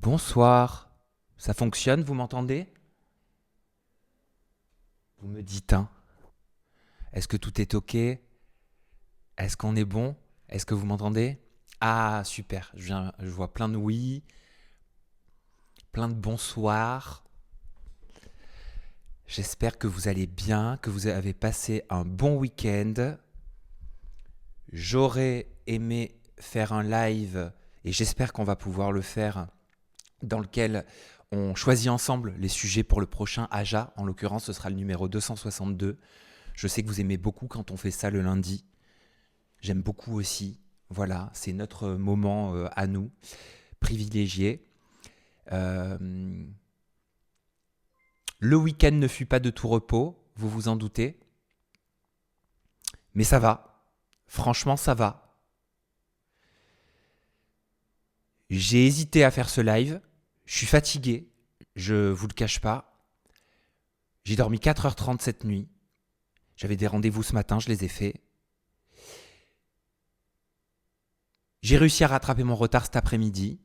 Bonsoir. Ça fonctionne, vous m'entendez? Vous me dites, hein. Est-ce que tout est OK? Est-ce qu'on est bon? Est-ce que vous m'entendez? Ah, super. Je vois plein de oui, plein de bonsoir. J'espère que vous allez bien, que vous avez passé un bon week-end. J'aurais aimé faire un live, et j'espère qu'on va pouvoir le faire, dans lequel on choisit ensemble les sujets pour le prochain AJA. En l'occurrence, ce sera le numéro 262. Je sais que vous aimez beaucoup quand on fait ça le lundi. J'aime beaucoup aussi. Voilà, c'est notre moment à nous, privilégié. Euh, le week-end ne fut pas de tout repos, vous vous en doutez. Mais ça va. Franchement, ça va. J'ai hésité à faire ce live. Je suis fatigué. Je vous le cache pas. J'ai dormi 4h30 cette nuit. J'avais des rendez-vous ce matin, je les ai faits. J'ai réussi à rattraper mon retard cet après-midi.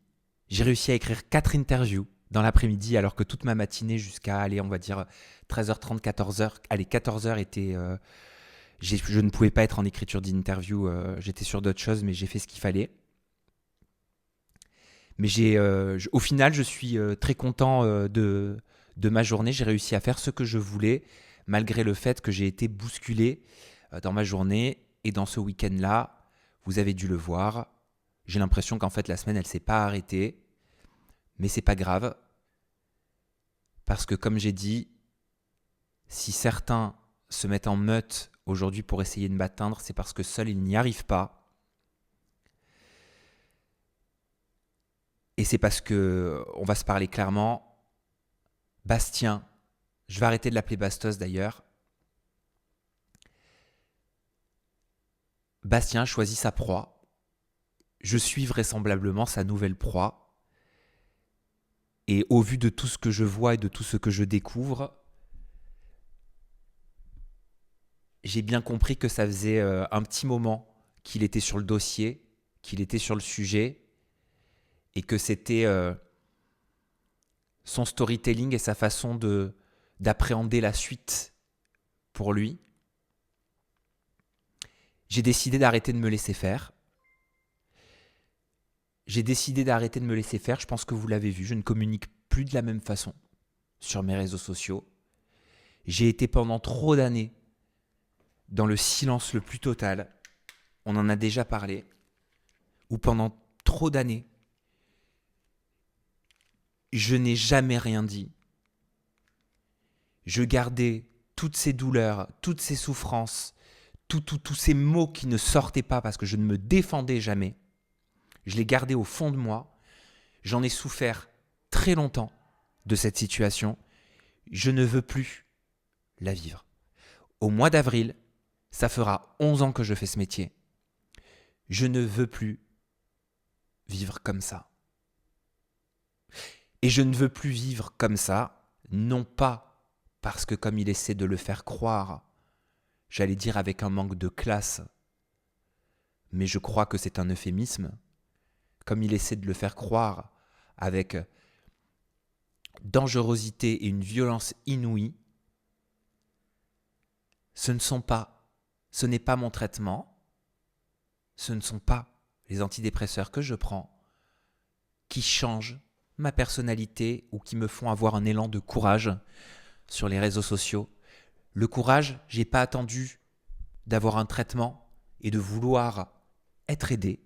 J'ai réussi à écrire 4 interviews dans l'après-midi, alors que toute ma matinée jusqu'à, allez, on va dire 13h30, 14h, allez, 14h était... je ne pouvais pas être en écriture d'interview, j'étais sur d'autres choses, mais j'ai fait ce qu'il fallait. Mais au final, je suis très content de ma journée. J'ai réussi à faire ce que je voulais, malgré le fait que j'ai été bousculé dans ma journée. Et dans ce week-end-là, vous avez dû le voir, j'ai l'impression qu'en fait la semaine, elle ne s'est pas arrêtée. Mais c'est pas grave, parce que comme j'ai dit, si certains se mettent en meute aujourd'hui pour essayer de m'atteindre, c'est parce que seuls ils n'y arrivent pas. Et c'est parce que, on va se parler clairement, Bastien, je vais arrêter de l'appeler Bastos d'ailleurs, Bastien choisit sa proie. Je suis vraisemblablement sa nouvelle proie. Et au vu de tout ce que je vois et de tout ce que je découvre, j'ai bien compris que ça faisait un petit moment qu'il était sur le dossier, qu'il était sur le sujet, et que c'était son storytelling et sa façon d'appréhender la suite pour lui. J'ai décidé d'arrêter de me laisser faire. Je pense que vous l'avez vu, je ne communique plus de la même façon sur mes réseaux sociaux. J'ai été pendant trop d'années dans le silence le plus total. On en a déjà parlé. Ou pendant trop d'années, je n'ai jamais rien dit. Je gardais toutes ces douleurs, toutes ces souffrances, tous ces mots qui ne sortaient pas parce que je ne me défendais jamais. Je les gardais au fond de moi. J'en ai souffert très longtemps de cette situation. Je ne veux plus la vivre. Au mois d'avril, ça fera 11 ans que je fais ce métier. Je ne veux plus vivre comme ça. Et je ne veux plus vivre comme ça, non pas parce que comme il essaie de le faire croire, j'allais dire avec un manque de classe, mais je crois que c'est un euphémisme, comme il essaie de le faire croire avec dangerosité et une violence inouïe, ce n'est pas mon traitement, ce ne sont pas les antidépresseurs que je prends qui changent ma personnalité ou qui me font avoir un élan de courage sur les réseaux sociaux. Le courage, j'ai pas attendu d'avoir un traitement et de vouloir être aidé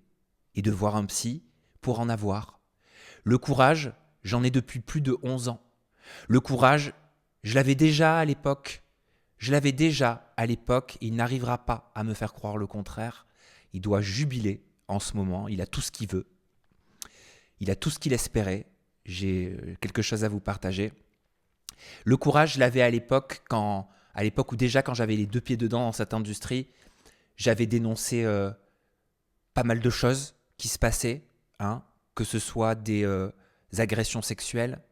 et de voir un psy pour en avoir. Le courage, j'en ai depuis plus de 11 ans. Le courage, je l'avais déjà à l'époque. Et il n'arrivera pas à me faire croire le contraire. Il doit jubiler en ce moment, il a tout ce qu'il veut. Il a tout ce qu'il espérait. J'ai quelque chose à vous partager. Le courage, je l'avais à l'époque où déjà quand j'avais les deux pieds dedans dans cette industrie, j'avais dénoncé pas mal de choses qui se passaient, hein, que ce soit des agressions sexuelles,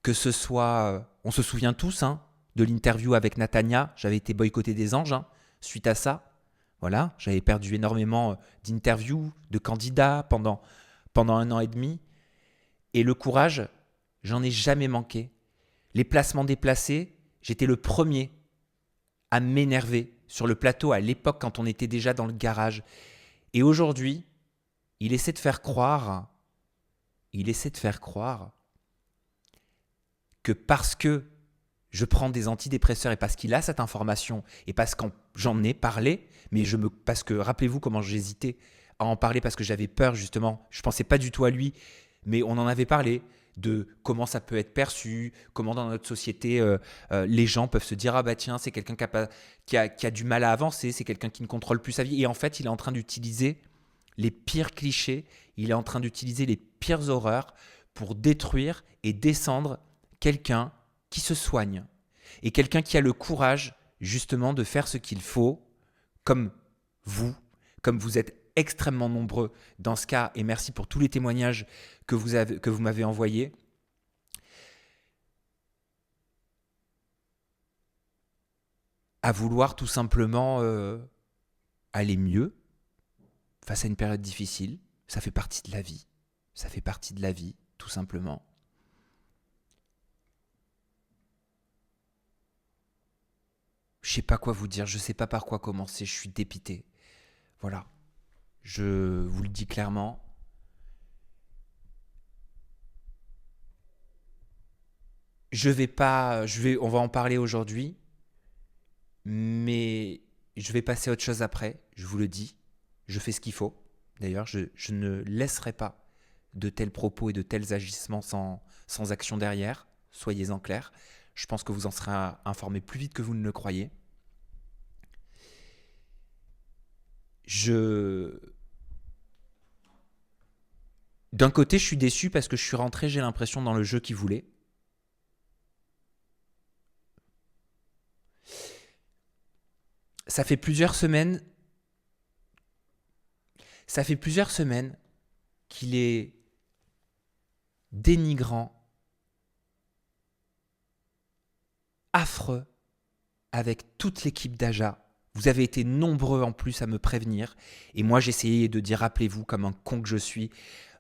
que ce soit, on se souvient tous, hein, de l'interview avec Natania, j'avais été boycotté des anges, hein, suite à ça. Voilà, j'avais perdu énormément d'interviews, de candidats pendant pendant 1 an et demi. Et le courage, j'en ai jamais manqué. Les placements déplacés, j'étais le premier à m'énerver sur le plateau à l'époque quand on était déjà dans le garage. Et aujourd'hui, il essaie de faire croire que parce que je prends des antidépresseurs et parce qu'il a cette information et parce que j'en ai parlé, parce que rappelez-vous comment j'hésitais à en parler parce que j'avais peur justement, je pensais pas du tout à lui, mais on en avait parlé de comment ça peut être perçu, comment dans notre société les gens peuvent se dire ah bah tiens c'est quelqu'un qui a du mal à avancer, c'est quelqu'un qui ne contrôle plus sa vie et en fait il est en train d'utiliser les pires clichés, il est en train d'utiliser les pires horreurs pour détruire et descendre quelqu'un qui se soigne et quelqu'un qui a le courage justement de faire ce qu'il faut comme vous êtes extrêmement nombreux dans ce cas et merci pour tous les témoignages que vous m'avez envoyés. À vouloir tout simplement aller mieux face à une période difficile, ça fait partie de la vie. Ça fait partie de la vie, tout simplement. Je sais pas quoi vous dire, je sais pas par quoi commencer, je suis dépité. Voilà. Je vous le dis clairement. On va en parler aujourd'hui, mais je vais passer à autre chose après, je vous le dis. Je fais ce qu'il faut. D'ailleurs, je ne laisserai pas de tels propos et de tels agissements sans action derrière. Soyez-en clairs. Je pense que vous en serez informés plus vite que vous ne le croyez. D'un côté, je suis déçu parce que je suis rentré, j'ai l'impression, dans le jeu qu'il voulait. Ça fait plusieurs semaines qu'il est dénigrant, affreux avec toute l'équipe d'Aja. Vous avez été nombreux en plus à me prévenir. Et moi, j'essayais de dire, rappelez-vous, comme un con que je suis,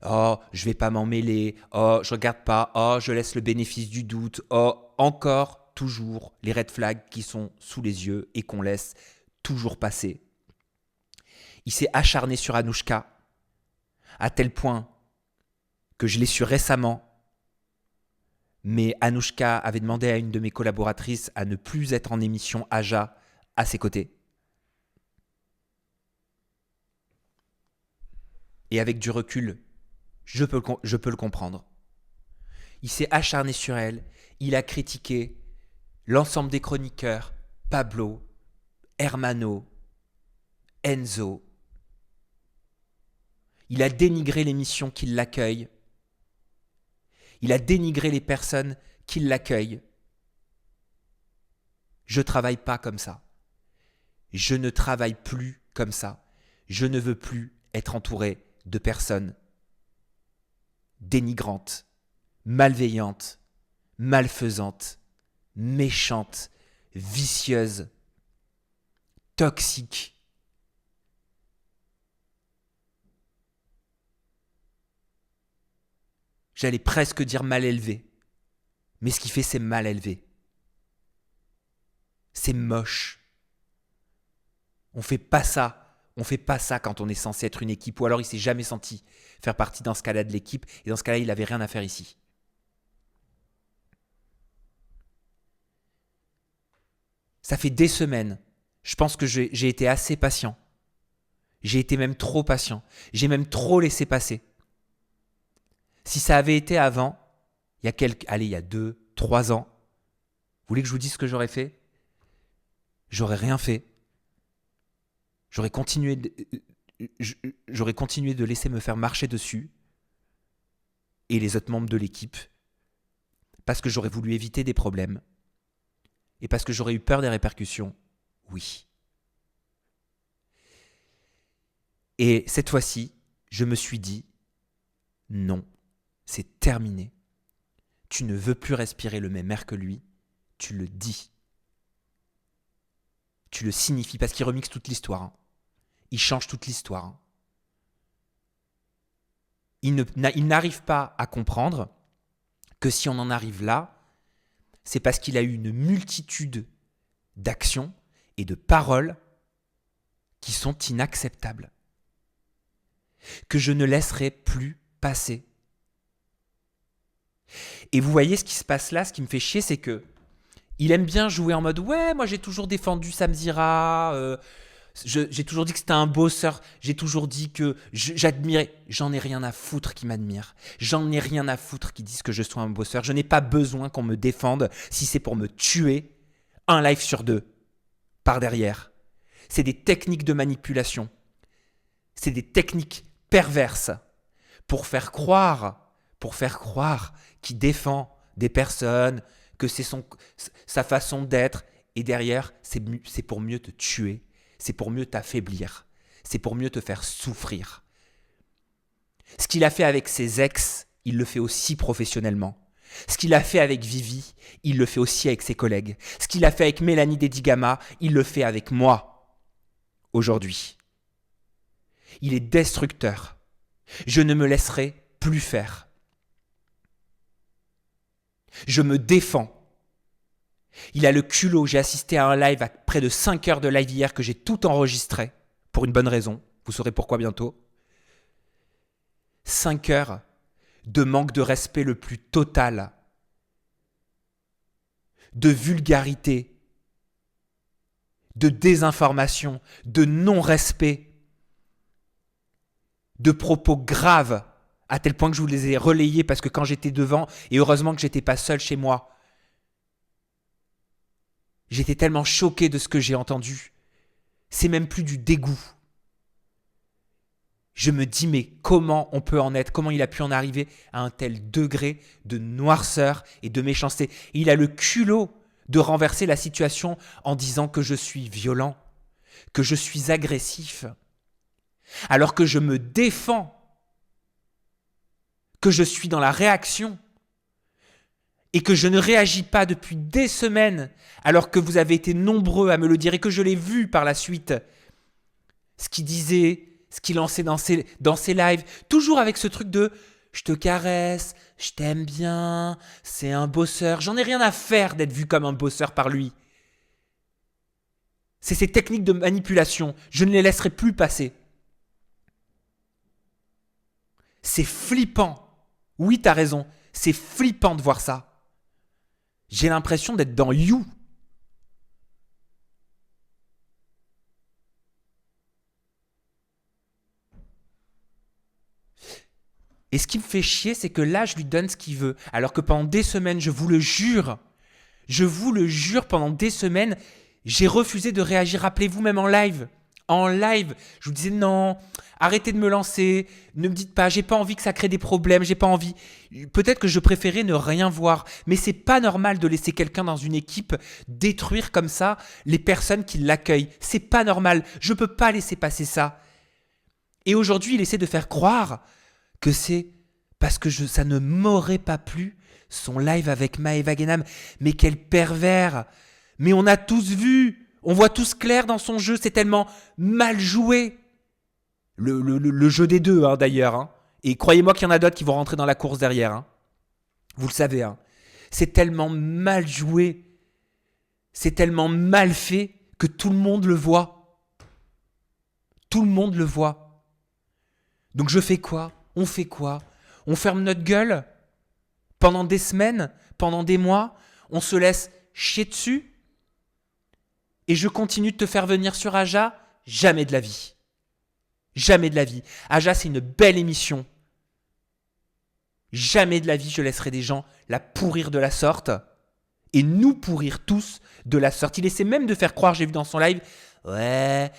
oh, je vais pas m'en mêler, oh, je regarde pas, oh, je laisse le bénéfice du doute, oh, encore, toujours, les red flags qui sont sous les yeux et qu'on laisse toujours passer. Il s'est acharné sur Anouchka, à tel point que je l'ai su récemment, mais Anouchka avait demandé à une de mes collaboratrices à ne plus être en émission Aja à ses côtés. Et avec du recul, je peux le comprendre. Il s'est acharné sur elle, il a critiqué l'ensemble des chroniqueurs, Pablo, Hermano, Enzo. Il a dénigré l'émission qui l'accueille. Il a dénigré les personnes qui l'accueillent. Je ne travaille pas comme ça. Je ne travaille plus comme ça. Je ne veux plus être entouré de personnes dénigrantes, malveillantes, malfaisantes, méchantes, vicieuses, toxiques. J'allais presque dire mal élevé. Mais ce qu'il fait, c'est mal élevé. C'est moche. On fait pas ça. On fait pas ça quand on est censé être une équipe. Ou alors il s'est jamais senti faire partie dans ce cas-là de l'équipe. Et dans ce cas-là, il n'avait rien à faire ici. Ça fait des semaines. Je pense que j'ai été assez patient. J'ai été même trop patient. J'ai même trop laissé passer. Si ça avait été avant, il y a 2, 3 ans, vous voulez que je vous dise ce que j'aurais fait ? J'aurais rien fait. J'aurais continué de laisser me faire marcher dessus et les autres membres de l'équipe parce que j'aurais voulu éviter des problèmes et parce que j'aurais eu peur des répercussions. Oui. Et cette fois-ci, je me suis dit non, c'est terminé. Tu ne veux plus respirer le même air que lui, tu le dis. Tu le signifies parce qu'il remixe toute l'histoire. Il change toute l'histoire. il n'arrive pas à comprendre que si on en arrive là, c'est parce qu'il a eu une multitude d'actions et de paroles qui sont inacceptables, que je ne laisserai plus passer. Et vous voyez ce qui se passe là, ce qui me fait chier, c'est que il aime bien jouer en mode « Ouais, moi j'ai toujours défendu Samzira, j'ai toujours dit que c'était un bosseur, j'ai toujours dit que j'admirais. » J'en ai rien à foutre qui m'admire. J'en ai rien à foutre qui disent que je sois un bosseur. Je n'ai pas besoin qu'on me défende si c'est pour me tuer un live sur 2 par derrière. C'est des techniques de manipulation. C'est des techniques perverses pour faire croire qu'il défend des personnes, que c'est sa façon d'être. Et derrière, c'est pour mieux te tuer. C'est pour mieux t'affaiblir. C'est pour mieux te faire souffrir. Ce qu'il a fait avec ses ex, il le fait aussi professionnellement. Ce qu'il a fait avec Vivi, il le fait aussi avec ses collègues. Ce qu'il a fait avec Mélanie Dedigama, il le fait avec moi, aujourd'hui. Il est destructeur. Je ne me laisserai plus faire. Je me défends. Il a le culot, j'ai assisté à un live à près de 5 heures de live hier que j'ai tout enregistré, pour une bonne raison, vous saurez pourquoi bientôt. 5 heures de manque de respect le plus total, de vulgarité, de désinformation, de non-respect, de propos graves, à tel point que je vous les ai relayés parce que quand j'étais devant, et heureusement que j'étais pas seul chez moi, j'étais tellement choqué de ce que j'ai entendu. C'est même plus du dégoût. Je me dis, mais comment on peut en être, comment il a pu en arriver à un tel degré de noirceur et de méchanceté. Et il a le culot de renverser la situation en disant que je suis violent, que je suis agressif, alors que je me défends, que je suis dans la réaction et que je ne réagis pas depuis des semaines, alors que vous avez été nombreux à me le dire et que je l'ai vu par la suite, ce qu'il disait, ce qu'il lançait dans ses lives, toujours avec ce truc de « je te caresse, je t'aime bien, c'est un bosseur ». J'en ai rien à faire d'être vu comme un bosseur par lui. C'est ces techniques de manipulation, je ne les laisserai plus passer. C'est flippant. Oui, t'as raison, c'est flippant de voir ça. J'ai l'impression d'être dans You. Et ce qui me fait chier, c'est que là, je lui donne ce qu'il veut. Alors que pendant des semaines, je vous le jure, pendant des semaines, j'ai refusé de réagir. Rappelez-vous, même en live. En live, je vous disais non, arrêtez de me lancer, ne me dites pas, j'ai pas envie que ça crée des problèmes, j'ai pas envie. Peut-être que je préférais ne rien voir, mais c'est pas normal de laisser quelqu'un dans une équipe détruire comme ça les personnes qui l'accueillent. C'est pas normal, je peux pas laisser passer ça. Et aujourd'hui, il essaie de faire croire que c'est parce que ça ne m'aurait pas plu, son live avec Maëva Guénam. Mais quel pervers! Mais on a tous vu! On voit tous clair dans son jeu, c'est tellement mal joué. Le jeu des deux, hein, d'ailleurs. Hein. Et croyez-moi qu'il y en a d'autres qui vont rentrer dans la course derrière. Hein. Vous le savez. Hein. C'est tellement mal joué. C'est tellement mal fait que tout le monde le voit. Tout le monde le voit. Donc je fais quoi ? On fait quoi ? On ferme notre gueule pendant des semaines, pendant des mois. On se laisse chier dessus. Et je continue de te faire venir sur Aja ? Jamais de la vie. Jamais de la vie. Aja, c'est une belle émission. Jamais de la vie, je laisserai des gens la pourrir de la sorte. Et nous pourrir tous de la sorte. Il essaie même de faire croire, j'ai vu dans son live, ouais,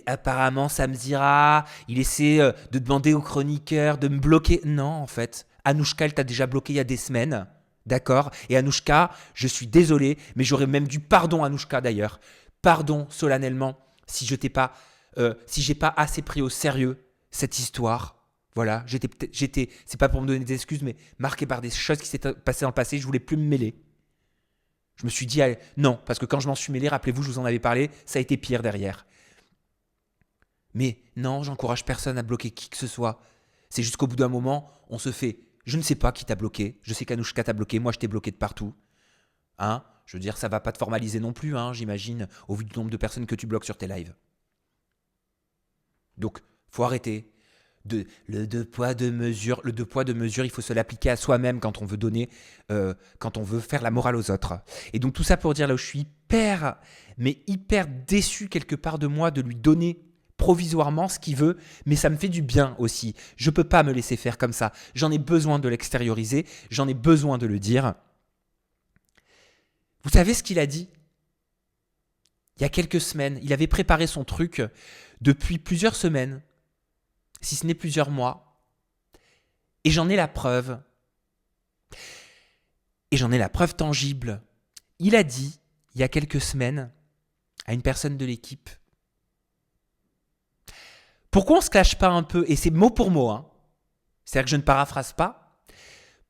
apparemment Samzira, il essaie de demander aux chroniqueurs de me bloquer. Non, en fait, Anouchka, elle t'a déjà bloqué il y a des semaines. D'accord ? Et Anouchka, je suis désolé, mais j'aurais même dû pardon Anouchka d'ailleurs. Pardon solennellement si j'ai pas assez pris au sérieux cette histoire. Voilà, j'étais, c'est pas pour me donner des excuses, mais marqué par des choses qui s'étaient passées dans le passé, je voulais plus me mêler. Je me suis dit, allez, non, parce que quand je m'en suis mêlé, rappelez-vous, je vous en avais parlé, ça a été pire derrière. Mais non, j'encourage personne à bloquer qui que ce soit. C'est jusqu'au bout d'un moment, on se fait, je ne sais pas qui t'a bloqué, je sais qu'Anouchka t'a bloqué, moi je t'ai bloqué de partout. Hein, je veux dire, ça va pas te formaliser non plus, hein, j'imagine, au vu du nombre de personnes que tu bloques sur tes lives. Donc, faut arrêter. Le deux poids, deux mesures, il faut se l'appliquer à soi-même quand on veut donner, quand on veut faire la morale aux autres. Et donc tout ça pour dire là où je suis hyper déçu quelque part de moi de lui donner provisoirement ce qu'il veut, mais ça me fait du bien aussi. Je peux pas me laisser faire comme ça. J'en ai besoin de l'extérioriser, j'en ai besoin de le dire. Vous savez ce qu'il a dit ? Il y a quelques semaines, il avait préparé son truc depuis plusieurs semaines, si ce n'est plusieurs mois. Et j'en ai la preuve. Et j'en ai la preuve tangible. Il a dit, il y a quelques semaines, à une personne de l'équipe, pourquoi on ne se clash pas un peu ? Et c'est mot pour mot, hein. C'est-à-dire que je ne paraphrase pas.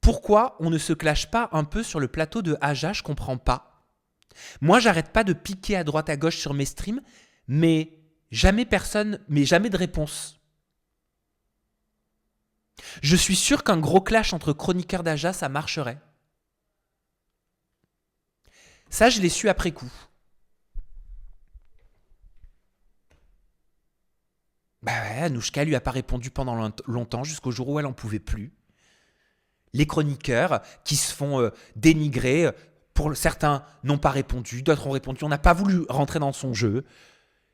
Pourquoi on ne se clash pas un peu sur le plateau de Aja ? Je ne comprends pas. Moi, j'arrête pas de piquer à droite à gauche sur mes streams, mais jamais de réponse. Je suis sûr qu'un gros clash entre chroniqueurs d'Aja, ça marcherait. Ça, je l'ai su après coup. Bah ouais, Anouchka lui a pas répondu pendant longtemps, jusqu'au jour où elle en pouvait plus. Les chroniqueurs qui se font dénigrer, pour certains n'ont pas répondu, d'autres ont répondu, on n'a pas voulu rentrer dans son jeu.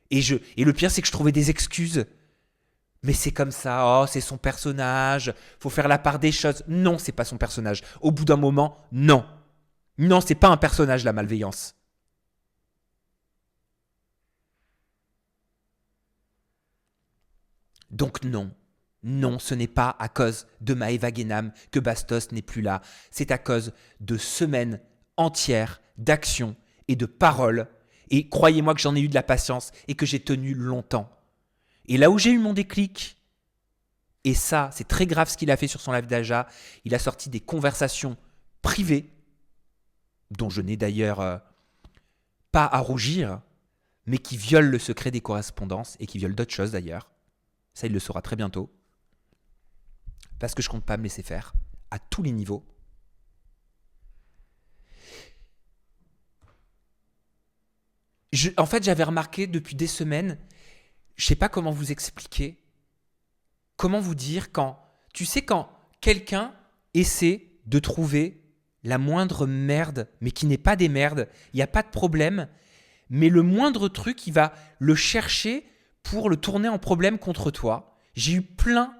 Et le pire, c'est que je trouvais des excuses. Mais c'est comme ça, oh, c'est son personnage, faut faire la part des choses. Non, c'est pas son personnage. Au bout d'un moment, non. Non, c'est pas un personnage, la malveillance. Donc non, ce n'est pas à cause de Maëva Guénam que Bastos n'est plus là. C'est à cause de semaines entières d'actions et de paroles. Et croyez-moi que j'en ai eu de la patience et que j'ai tenu longtemps. Et là où j'ai eu mon déclic, et ça, c'est très grave ce qu'il a fait sur son live d'Aja, il a sorti des conversations privées, dont je n'ai d'ailleurs pas à rougir, mais qui violent le secret des correspondances et qui violent d'autres choses d'ailleurs. Ça, il le saura très bientôt. Parce que je compte pas me laisser faire, à tous les niveaux. En fait, j'avais remarqué depuis des semaines, je sais pas comment vous expliquer, comment vous dire quand quelqu'un essaie de trouver la moindre merde, mais qui n'est pas des merdes, il n'y a pas de problème, mais le moindre truc, il va le chercher pour le tourner en problème contre toi. J'ai eu plein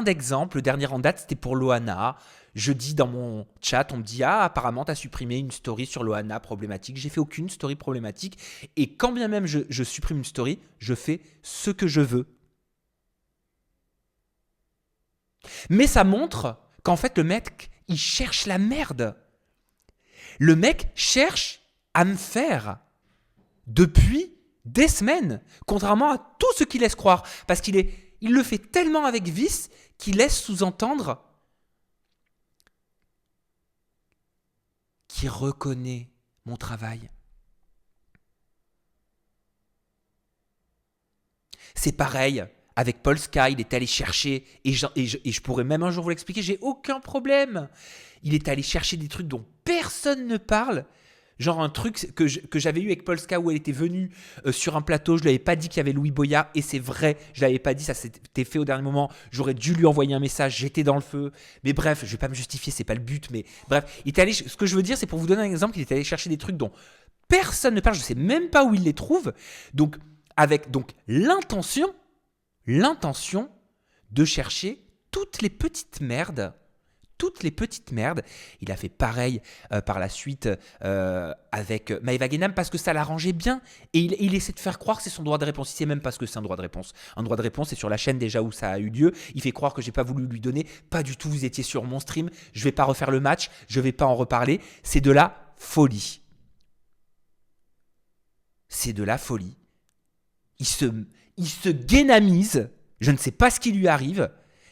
d'exemples. Le dernier en date, c'était pour Loana. Je dis dans mon chat, on me dit « Ah, apparemment, tu as supprimé une story sur Loana problématique. » J'ai fait aucune story problématique. Et quand bien même je supprime une story, je fais ce que je veux. Mais ça montre qu'en fait, le mec, il cherche la merde. Le mec cherche à me faire depuis des semaines, contrairement à tout ce qu'il laisse croire. Parce qu'il le fait tellement avec vice qu'il laisse sous-entendre qu'il reconnaît mon travail. C'est pareil avec Polska, il est allé chercher, et je pourrais même un jour vous l'expliquer, j'ai aucun problème. Il est allé chercher des trucs dont personne ne parle. Genre un truc que j'avais eu avec Polska où elle était venue sur un plateau, je lui avais pas dit qu'il y avait Louis Boya, et c'est vrai, je l'avais pas dit, ça s'était fait au dernier moment, j'aurais dû lui envoyer un message, j'étais dans le feu, mais bref, je vais pas me justifier, c'est pas le but, mais bref, ce que je veux dire, c'est pour vous donner un exemple, il est allé chercher des trucs dont personne ne parle, je sais même pas où il les trouve, donc avec l'intention de chercher toutes les petites merdes. Il a fait pareil par la suite avec Maëva Guénam parce que ça l'arrangeait bien. Et il essaie de faire croire que c'est son droit de réponse. Il sait même pas ce que c'est un droit de réponse. Un droit de réponse, c'est sur la chaîne déjà où ça a eu lieu. Il fait croire que j'ai pas voulu lui donner. Pas du tout, vous étiez sur mon stream. Je vais pas refaire le match. Je vais pas en reparler. C'est de la folie. Il se guénamise. Je ne sais pas ce qui lui arrive,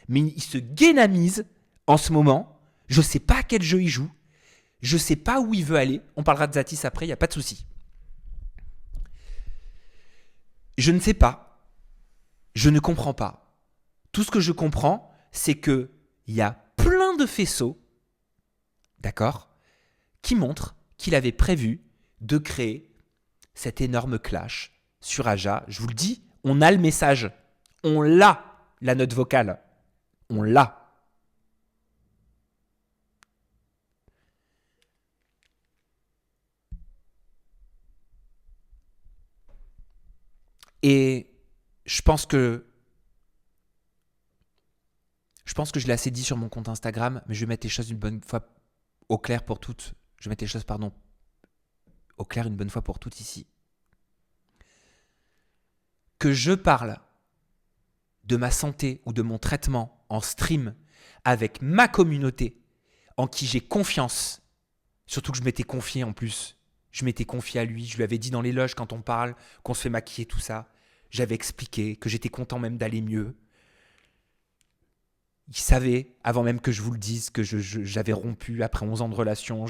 mais il se guénamise en ce moment. Je ne sais pas à quel jeu il joue. Je ne sais pas où il veut aller. On parlera de Zatis après, il n'y a pas de souci. Je ne sais pas. Je ne comprends pas. Tout ce que je comprends, c'est qu'il y a plein de faisceaux, d'accord, qui montrent qu'il avait prévu de créer cet énorme clash sur Aja. Je vous le dis, on a le message. On l'a, la note vocale. On l'a. Et je pense que je l'ai assez dit sur mon compte Instagram, mais je vais mettre les choses une bonne fois au clair pour toutes. Je vais mettre les choses, au clair une bonne fois pour toutes ici. Que je parle de ma santé ou de mon traitement en stream avec ma communauté en qui j'ai confiance, surtout que je m'étais confié en plus. Je m'étais confié à lui, je lui avais dit dans les loges quand on parle, qu'on se fait maquiller, tout ça. J'avais expliqué que j'étais content même d'aller mieux. Il savait, avant même que je vous le dise, que j'avais rompu après 11 ans de relation.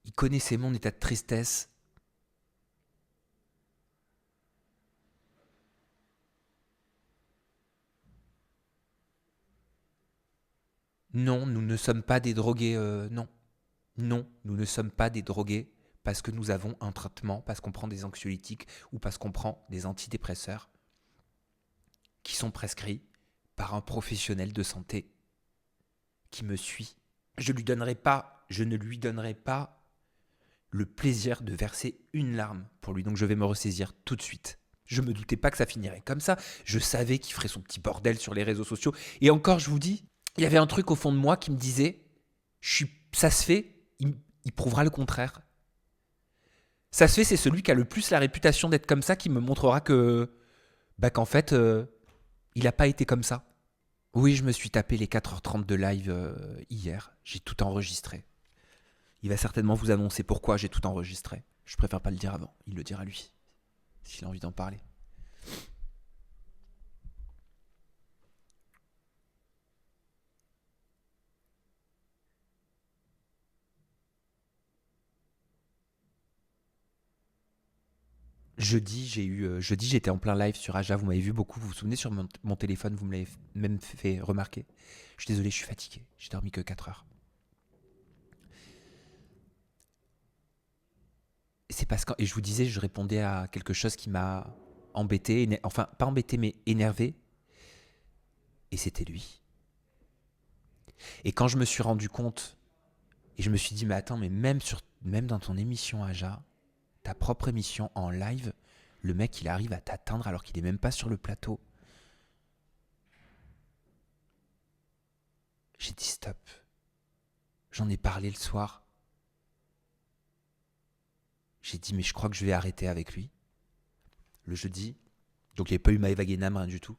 Il connaissait mon état de tristesse. Non, nous ne sommes pas des drogués. Non. Non, nous ne sommes pas des drogués parce que nous avons un traitement, parce qu'on prend des anxiolytiques ou parce qu'on prend des antidépresseurs qui sont prescrits par un professionnel de santé qui me suit. Je ne lui donnerai pas le plaisir de verser une larme pour lui. Donc je vais me ressaisir tout de suite. Je ne me doutais pas que ça finirait comme ça. Je savais qu'il ferait son petit bordel sur les réseaux sociaux. Et encore, je vous dis, il y avait un truc au fond de moi qui me disait, ça se fait, il prouvera le contraire. Ça se fait, c'est celui qui a le plus la réputation d'être comme ça qui me montrera qu'en fait, il n'a pas été comme ça. Oui, je me suis tapé les 4h30 de live hier. J'ai tout enregistré. Il va certainement vous annoncer pourquoi j'ai tout enregistré. Je préfère pas le dire avant. Il le dira lui, s'il a envie d'en parler. Jeudi, j'étais en plein live sur Aja. Vous m'avez vu beaucoup. Vous vous souvenez sur mon téléphone, vous me l'avez même fait remarquer. Je suis désolé, je suis fatigué. J'ai dormi que 4 heures. C'est parce que, et je vous disais, je répondais à quelque chose qui m'a embêté, enfin pas embêté mais énervé, et c'était lui. Et quand je me suis rendu compte, et je me suis dit, mais attends, mais même dans ton émission Aja, ta propre émission en live, le mec il arrive à t'atteindre alors qu'il est même pas sur le plateau. J'ai dit stop. J'en ai parlé le soir. J'ai dit, mais je crois que je vais arrêter avec lui. Le jeudi. Donc il n'y avait pas eu Maëva Guénam, rien du tout.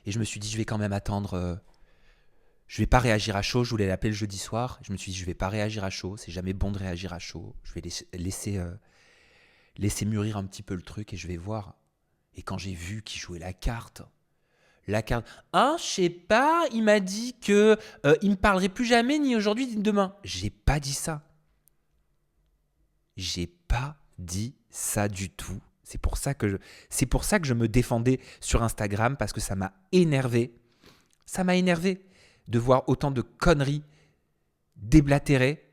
Et je me suis dit, je vais quand même attendre. Je vais pas réagir à chaud. Je voulais l'appeler le jeudi soir. Je me suis dit, je vais pas réagir à chaud. C'est jamais bon de réagir à chaud. Je vais laisser mûrir un petit peu le truc et je vais voir. Et quand j'ai vu qu'il jouait la carte. Ah, je sais pas, il m'a dit que il me parlerait plus jamais, ni aujourd'hui, ni demain. J'ai pas dit ça. J'ai pas dit ça du tout. C'est pour ça que je me défendais sur Instagram parce que ça m'a énervé. Ça m'a énervé de voir autant de conneries déblatérées.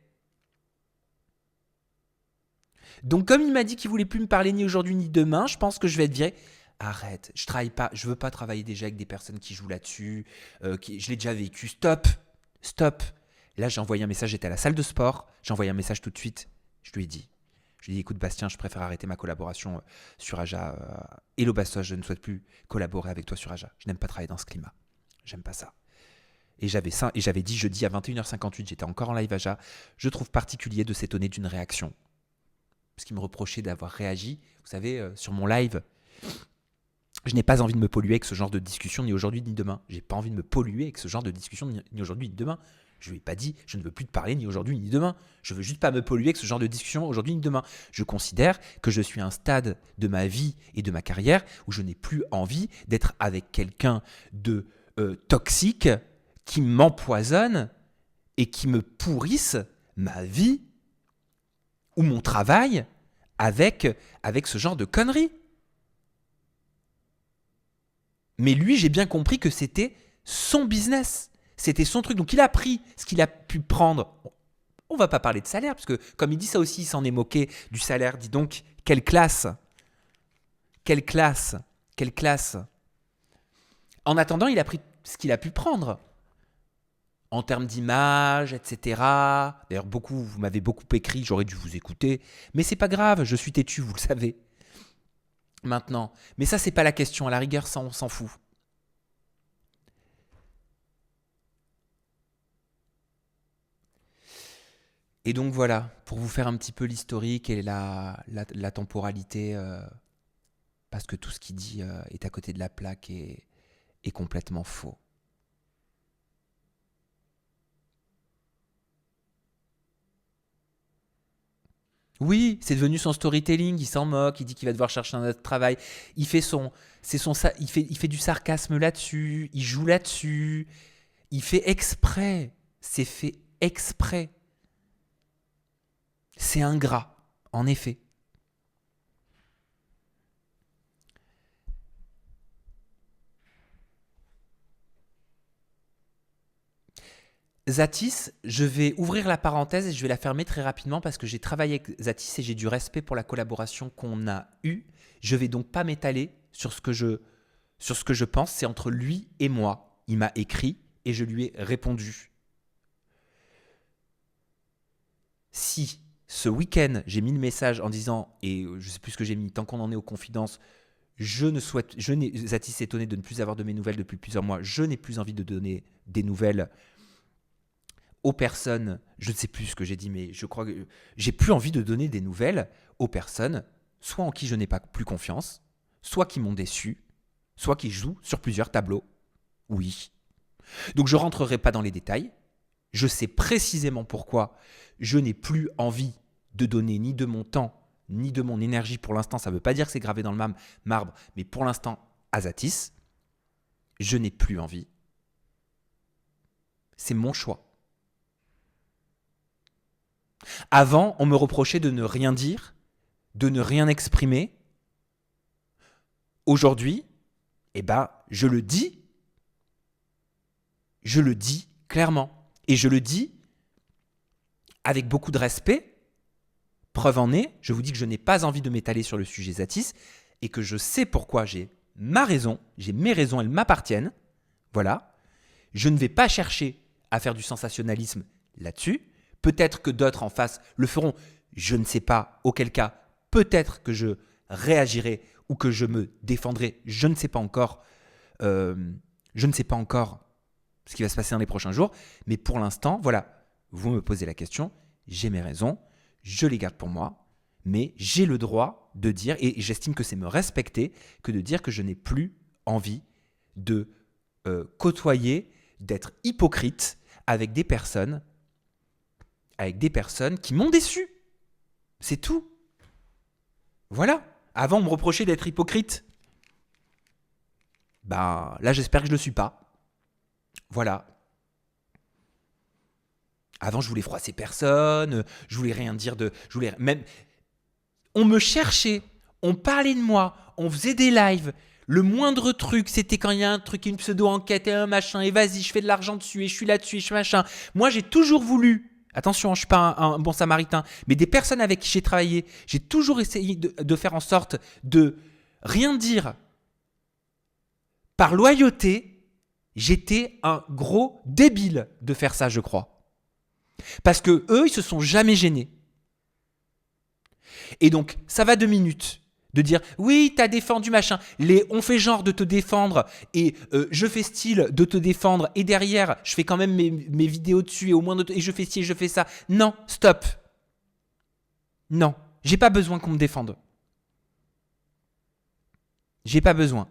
Donc comme il m'a dit qu'il voulait plus me parler ni aujourd'hui ni demain, je pense que je vais être viré. Arrête, je veux pas travailler déjà avec des personnes qui jouent là-dessus. Je l'ai déjà vécu. Stop. Là, j'ai envoyé un message, j'étais à la salle de sport. J'ai envoyé un message tout de suite. Je lui ai dit, écoute Bastien, je préfère arrêter ma collaboration sur Aja. Hello Bastos, je ne souhaite plus collaborer avec toi sur Aja. Je n'aime pas travailler dans ce climat. J'aime pas ça. Et j'avais dit jeudi à 21h58, j'étais encore en live Aja. Je trouve particulier de s'étonner d'une réaction. Parce qu'il me reprochait d'avoir réagi. Vous savez, sur mon live, je n'ai pas envie de me polluer avec ce genre de discussion ni aujourd'hui ni demain. J'ai pas envie de me polluer avec ce genre de discussion ni aujourd'hui ni demain. Je lui ai pas dit, je ne veux plus te parler ni aujourd'hui ni demain. Je veux juste pas me polluer avec ce genre de discussion aujourd'hui ni demain. Je considère que je suis à un stade de ma vie et de ma carrière où je n'ai plus envie d'être avec quelqu'un de toxique qui m'empoisonne et qui me pourrisse ma vie ou mon travail avec ce genre de conneries. Mais lui, j'ai bien compris que c'était son business. C'était son truc. Donc il a pris ce qu'il a pu prendre. On va pas parler de salaire, parce que comme il dit ça aussi, il s'en est moqué du salaire. Dis donc, quelle classe. Quelle classe. Quelle classe. En attendant, il a pris ce qu'il a pu prendre. En termes d'image, etc. D'ailleurs, vous m'avez beaucoup écrit, j'aurais dû vous écouter. Mais c'est pas grave, je suis têtu, vous le savez. Maintenant. Mais ça, c'est pas la question. À la rigueur, ça, on s'en fout. Et donc voilà, pour vous faire un petit peu l'historique et la temporalité, parce que tout ce qu'il dit est à côté de la plaque et est complètement faux. Oui, c'est devenu son storytelling, il s'en moque, il dit qu'il va devoir chercher un autre travail. Il fait il fait du sarcasme là-dessus, il joue là-dessus, il fait exprès. C'est fait exprès. C'est ingrat, en effet. Zatis, je vais ouvrir la parenthèse et je vais la fermer très rapidement parce que j'ai travaillé avec Zatis et j'ai du respect pour la collaboration qu'on a eue. Je vais donc pas m'étaler sur ce que je pense. C'est entre lui et moi. Il m'a écrit et je lui ai répondu. Si ce week-end j'ai mis le message en disant, et je sais plus ce que j'ai mis, tant qu'on en est aux confidences, Zatis est étonné de ne plus avoir de mes nouvelles depuis plusieurs mois. Je n'ai plus envie de donner des nouvelles aux personnes, je ne sais plus ce que j'ai dit, mais je crois que j'ai plus envie de donner des nouvelles aux personnes, soit en qui je n'ai pas plus confiance, soit qui m'ont déçu, soit qui jouent sur plusieurs tableaux. Oui. Donc je ne rentrerai pas dans les détails. Je sais précisément pourquoi je n'ai plus envie de donner ni de mon temps, ni de mon énergie pour l'instant. Ça ne veut pas dire que c'est gravé dans le marbre, mais pour l'instant, à Zatis, je n'ai plus envie. C'est mon choix. Avant, on me reprochait de ne rien dire, de ne rien exprimer. Aujourd'hui, je le dis. Je le dis clairement. Et je le dis avec beaucoup de respect. Preuve en est, je vous dis que je n'ai pas envie de m'étaler sur le sujet Zatis et que je sais pourquoi j'ai ma raison, j'ai mes raisons, elles m'appartiennent. Voilà. Je ne vais pas chercher à faire du sensationnalisme là-dessus. Peut-être que d'autres en face le feront, je ne sais pas, auquel cas, peut-être que je réagirai ou que je me défendrai, je ne sais pas encore. Je ne sais pas encore ce qui va se passer dans les prochains jours, mais pour l'instant, voilà, vous me posez la question, j'ai mes raisons, je les garde pour moi, mais j'ai le droit de dire, et j'estime que c'est me respecter, que de dire que je n'ai plus envie de côtoyer, d'être hypocrite avec des personnes qui m'ont déçu. C'est tout. Voilà. Avant, on me reprochait d'être hypocrite. Là, j'espère que je ne le suis pas. Voilà. Avant, je voulais froisser personne, je voulais rien dire de... Même... On me cherchait, on parlait de moi, on faisait des lives. Le moindre truc, c'était quand il y a un truc, une pseudo-enquête et un machin, et vas-y, je fais de l'argent dessus, et je suis là-dessus, et je suis machin. Moi, j'ai toujours voulu... Attention, je ne suis pas un bon samaritain, mais des personnes avec qui j'ai travaillé, j'ai toujours essayé de faire en sorte de rien dire par loyauté. J'étais un gros débile de faire ça, je crois. Parce que eux, ils se sont jamais gênés. Et donc, ça va 2 minutes de dire oui, t'as défendu machin. On fait genre de te défendre et je fais style de te défendre et derrière, je fais quand même mes vidéos dessus et au moins et je fais ci et je fais ça. Non, stop. Non, j'ai pas besoin qu'on me défende. J'ai pas besoin.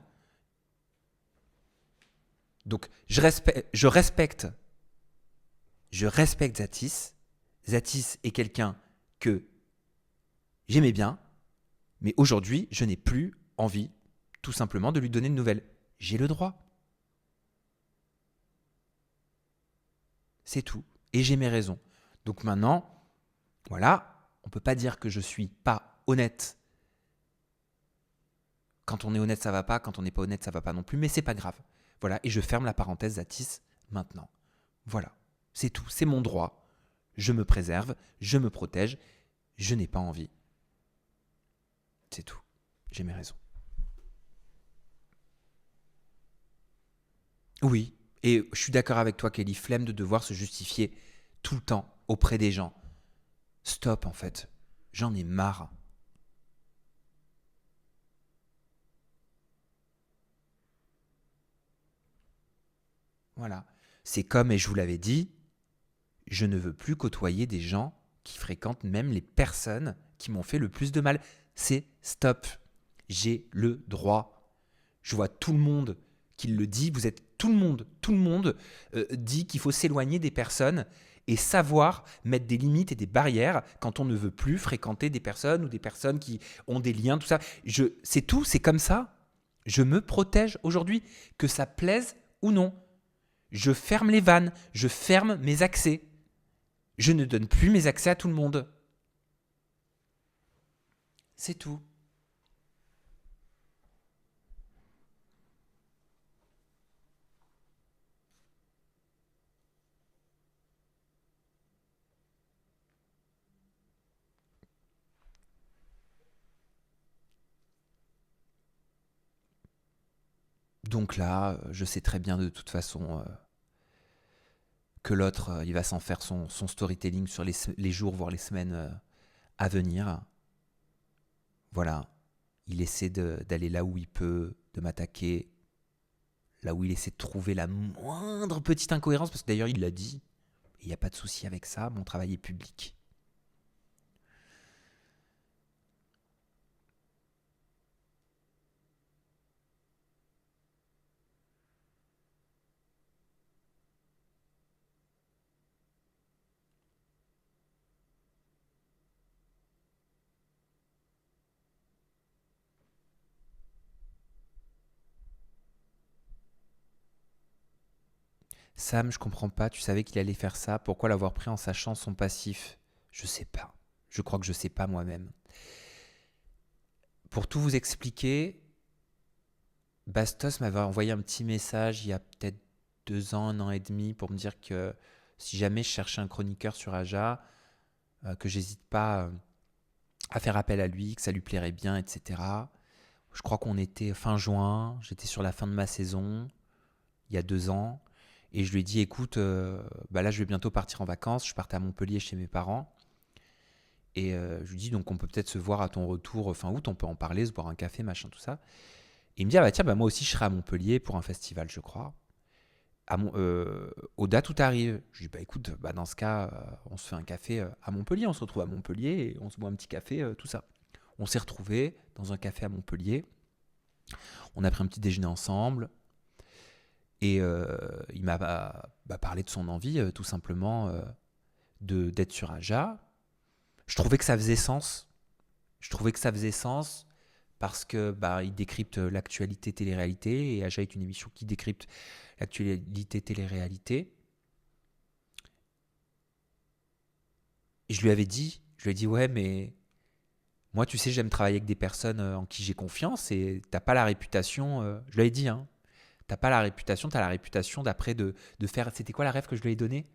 Donc, je respecte Zatis. Zatis est quelqu'un que j'aimais bien, mais aujourd'hui, je n'ai plus envie, tout simplement, de lui donner de nouvelles. J'ai le droit. C'est tout. Et j'ai mes raisons. Donc maintenant, voilà, on ne peut pas dire que je ne suis pas honnête. Quand on est honnête, ça va pas. Quand on n'est pas honnête, ça va pas non plus. Mais c'est pas grave. Voilà. Et je ferme la parenthèse Zatis maintenant. Voilà. C'est tout. C'est mon droit. Je me préserve. Je me protège. Je n'ai pas envie. C'est tout. J'ai mes raisons. Oui. Et je suis d'accord avec toi, Kelly. Flemme de devoir se justifier tout le temps auprès des gens. Stop, en fait. J'en ai marre. Voilà. C'est comme, et je vous l'avais dit, je ne veux plus côtoyer des gens qui fréquentent même les personnes qui m'ont fait le plus de mal. C'est stop. J'ai le droit. Je vois tout le monde qui le dit. Vous êtes tout le monde dit qu'il faut s'éloigner des personnes et savoir mettre des limites et des barrières quand on ne veut plus fréquenter des personnes ou des personnes qui ont des liens, tout ça. C'est tout, c'est comme ça. Je me protège aujourd'hui, que ça plaise ou non. Je ferme les vannes, je ferme mes accès. Je ne donne plus mes accès à tout le monde. C'est tout. Donc là, je sais très bien de toute façon que l'autre, il va s'en faire son storytelling sur les jours, voire les semaines à venir. Voilà. Il essaie d'aller là où il peut, de m'attaquer, là où il essaie de trouver la moindre petite incohérence, parce que d'ailleurs il l'a dit, il n'y a pas de souci avec ça, mon travail est public. Sam, je comprends pas, tu savais qu'il allait faire ça, pourquoi l'avoir pris en sachant son passif? Je sais pas. Je crois que je sais pas moi-même. Pour tout vous expliquer, Bastos m'avait envoyé un petit message il y a peut-être 2 ans, 1 an et demi, pour me dire que si jamais je cherchais un chroniqueur sur Aja, que j'hésite pas à faire appel à lui, que ça lui plairait bien, etc. Je crois qu'on était fin juin, j'étais sur la fin de ma saison, il y a 2 ans, et je lui ai dit, écoute, bah là je vais bientôt partir en vacances, je partais à Montpellier chez mes parents, et je lui dis, donc on peut peut-être se voir à ton retour fin août, on peut en parler, se boire un café, machin, tout ça. Et il me dit, ah bah tiens, bah moi aussi je serai à Montpellier pour un festival, je crois. Aux dates où tu arrives. Je lui dis, bah écoute, bah dans ce cas, on se fait un café à Montpellier, on se retrouve à Montpellier et on se boit un petit café, tout ça. On s'est retrouvés dans un café à Montpellier, on a pris un petit déjeuner ensemble, et il m'a parlé de son envie, tout simplement, d'être sur Aja. Je trouvais que ça faisait sens. Je trouvais que ça faisait sens parce que bah, il décrypte l'actualité télé-réalité, et Aja est une émission qui décrypte l'actualité télé-réalité. Et je lui ai dit ouais, mais moi tu sais, j'aime travailler avec des personnes en qui j'ai confiance, et t'as pas la réputation, je lui ai dit, hein, t'as pas la réputation, t'as la réputation d'après de faire, c'était quoi la rêve que je lui ai donnée?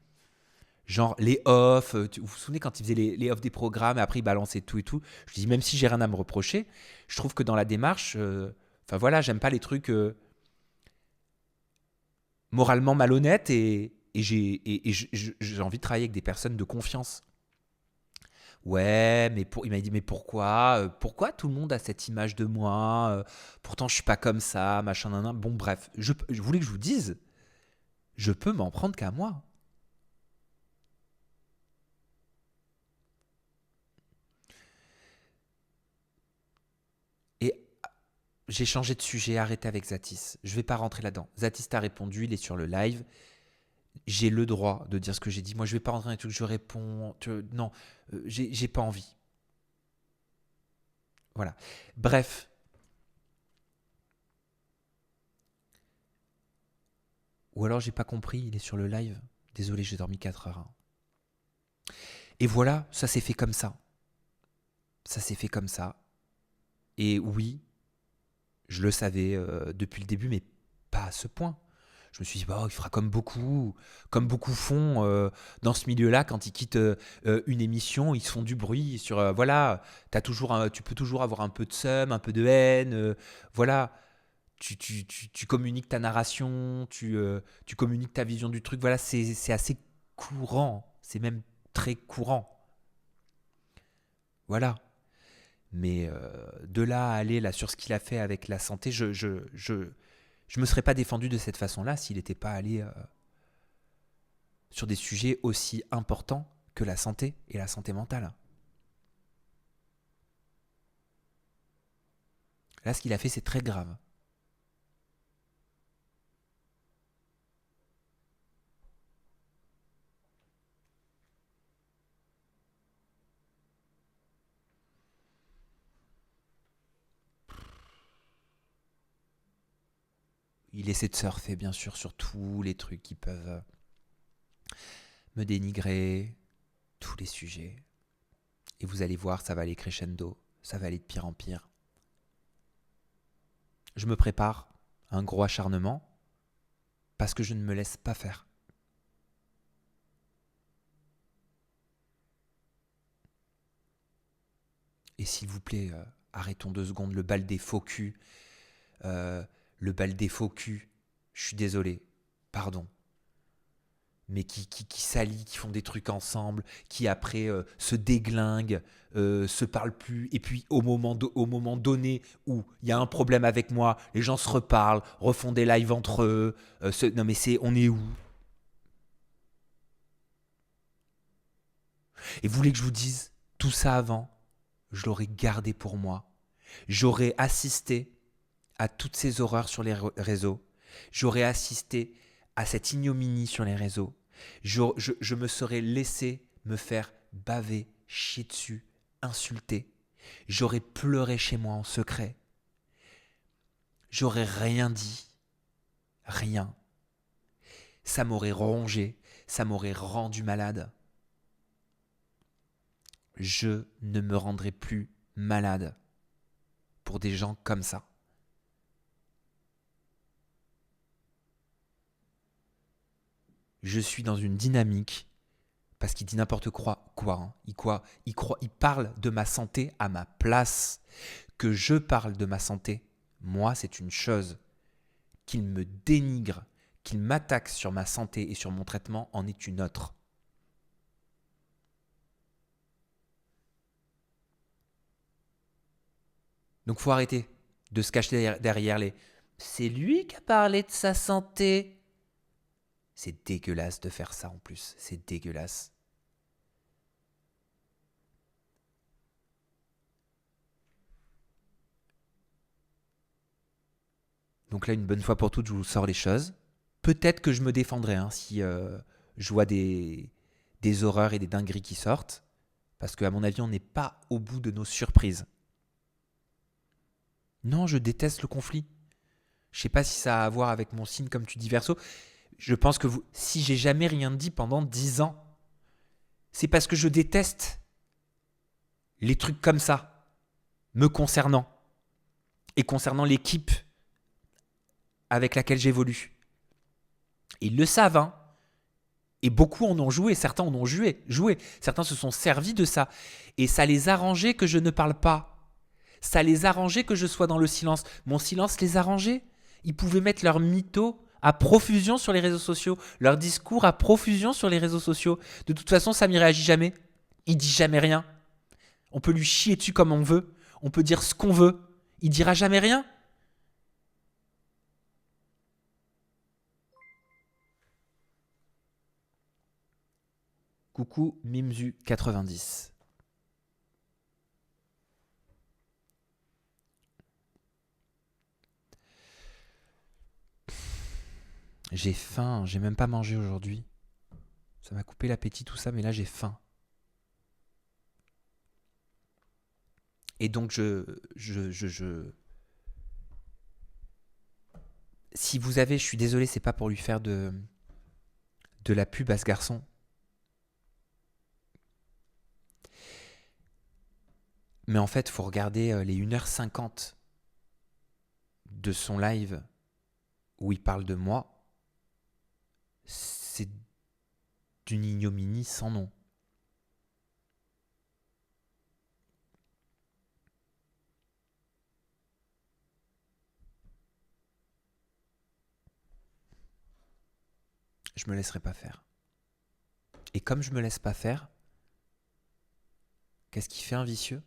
Genre les offs, vous vous souvenez quand il faisait les offs des programmes, et après il balançait tout et tout. Je lui dis, même si j'ai rien à me reprocher, je trouve que dans la démarche, enfin voilà, j'aime pas les trucs moralement malhonnêtes, et j'ai envie de travailler avec des personnes de confiance. Ouais, mais il m'a dit, mais pourquoi tout le monde a cette image de moi? Pourtant je suis pas comme ça, machin, nan, nan. Bon bref, je voulais que je vous dise, je peux m'en prendre qu'à moi. Et j'ai changé de sujet, arrêtez avec Zatis. Je vais pas rentrer là-dedans. Zatis t'a répondu, il est sur le live. J'ai le droit de dire ce que j'ai dit. Moi, je vais pas rentrer dans les trucs, je réponds. Non, j'ai pas envie. Voilà. Bref. Ou alors j'ai pas compris, il est sur le live. Désolé, j'ai dormi 4 heures, hein. Et voilà, ça s'est fait comme ça. Ça s'est fait comme ça. Et oui, je le savais depuis le début, mais pas à ce point. Je me suis dit, il fera comme beaucoup font dans ce milieu-là, quand ils quittent une émission, ils se font du bruit sur, voilà, tu peux toujours avoir un peu de seum, un peu de haine, voilà, tu communiques ta narration, tu communiques ta vision du truc, voilà, c'est assez courant, c'est même très courant, voilà. Mais de là à aller là, sur ce qu'il a fait avec la santé, je me serais pas défendu de cette façon-là s'il n'était pas allé sur des sujets aussi importants que la santé et la santé mentale. Là, ce qu'il a fait, c'est très grave. Il essaie de surfer, bien sûr, sur tous les trucs qui peuvent me dénigrer, tous les sujets. Et vous allez voir, ça va aller crescendo, ça va aller de pire en pire. Je me prépare à un gros acharnement parce que je ne me laisse pas faire. Et s'il vous plaît, arrêtons 2 secondes le bal des faux culs. Le bal des faux culs, je suis désolé, pardon. Mais qui s'allient, qui font des trucs ensemble, qui après se déglinguent, se parlent plus, et puis au moment donné où il y a un problème avec moi, les gens se reparlent, refont des lives entre eux. Non mais on est où? Et vous voulez que je vous dise, tout ça avant, je l'aurais gardé pour moi. J'aurais assisté à toutes ces horreurs sur les réseaux. J'aurais assisté à cette ignominie sur les réseaux. Je me serais laissé me faire baver, chier dessus, insulter. J'aurais pleuré chez moi en secret. J'aurais rien dit. Rien. Ça m'aurait rongé. Ça m'aurait rendu malade. Je ne me rendrai plus malade pour des gens comme ça. Je suis dans une dynamique, parce qu'il dit n'importe quoi, hein. Il parle de ma santé à ma place. Que je parle de ma santé, moi, c'est une chose. Qu'il me dénigre, qu'il m'attaque sur ma santé et sur mon traitement en est une autre. Donc faut arrêter de se cacher derrière les « c'est lui qui a parlé de sa santé ». C'est dégueulasse de faire ça en plus, c'est dégueulasse. Donc là, une bonne fois pour toutes, je vous sors les choses. Peut-être que je me défendrai si je vois des horreurs et des dingueries qui sortent. Parce qu'à mon avis, on n'est pas au bout de nos surprises. Non, je déteste le conflit. Je sais pas si ça a à voir avec mon signe, comme tu dis, Verseau. Je pense que si j'ai jamais rien dit pendant 10 ans, c'est parce que je déteste les trucs comme ça, me concernant, et concernant l'équipe avec laquelle j'évolue. Ils le savent, hein. Et beaucoup en ont joué, certains en ont joué. Certains se sont servis de ça. Et ça les arrangeait que je ne parle pas. Ça les arrangeait que je sois dans le silence. Mon silence les arrangeait. Ils pouvaient mettre leur mytho à profusion sur les réseaux sociaux, leur discours à profusion sur les réseaux sociaux. De toute façon, Sam ne réagit jamais. Il dit jamais rien. On peut lui chier dessus comme on veut. On peut dire ce qu'on veut. Il dira jamais rien. Coucou Mimzu90. J'ai faim, j'ai même pas mangé aujourd'hui. Ça m'a coupé l'appétit tout ça, mais là j'ai faim. Et donc si vous avez, je suis désolé, c'est pas pour lui faire de la pub à ce garçon. Mais en fait, il faut regarder les 1h50 de son live où il parle de moi. C'est d'une ignominie sans nom. Je me laisserai pas faire. Et comme je me laisse pas faire, qu'est-ce qui fait un vicieux?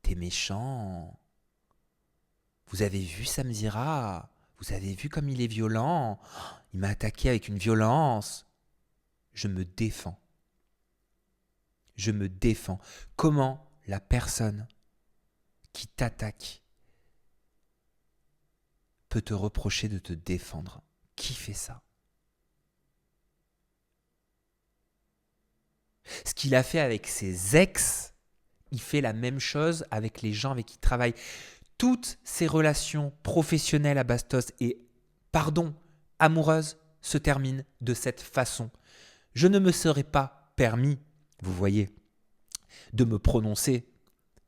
T'es méchant. Vous avez vu Samzira? Vous avez vu comme il est violent? Il m'a attaqué avec une violence. Je me défends. Je me défends. Comment la personne qui t'attaque peut te reprocher de te défendre? Qui fait ça? Ce qu'il a fait avec ses ex, il fait la même chose avec les gens avec qui il travaille. Toutes ses relations professionnelles à Bastos et, pardon, amoureuses se terminent de cette façon. Je ne me serais pas permis, vous voyez, de me prononcer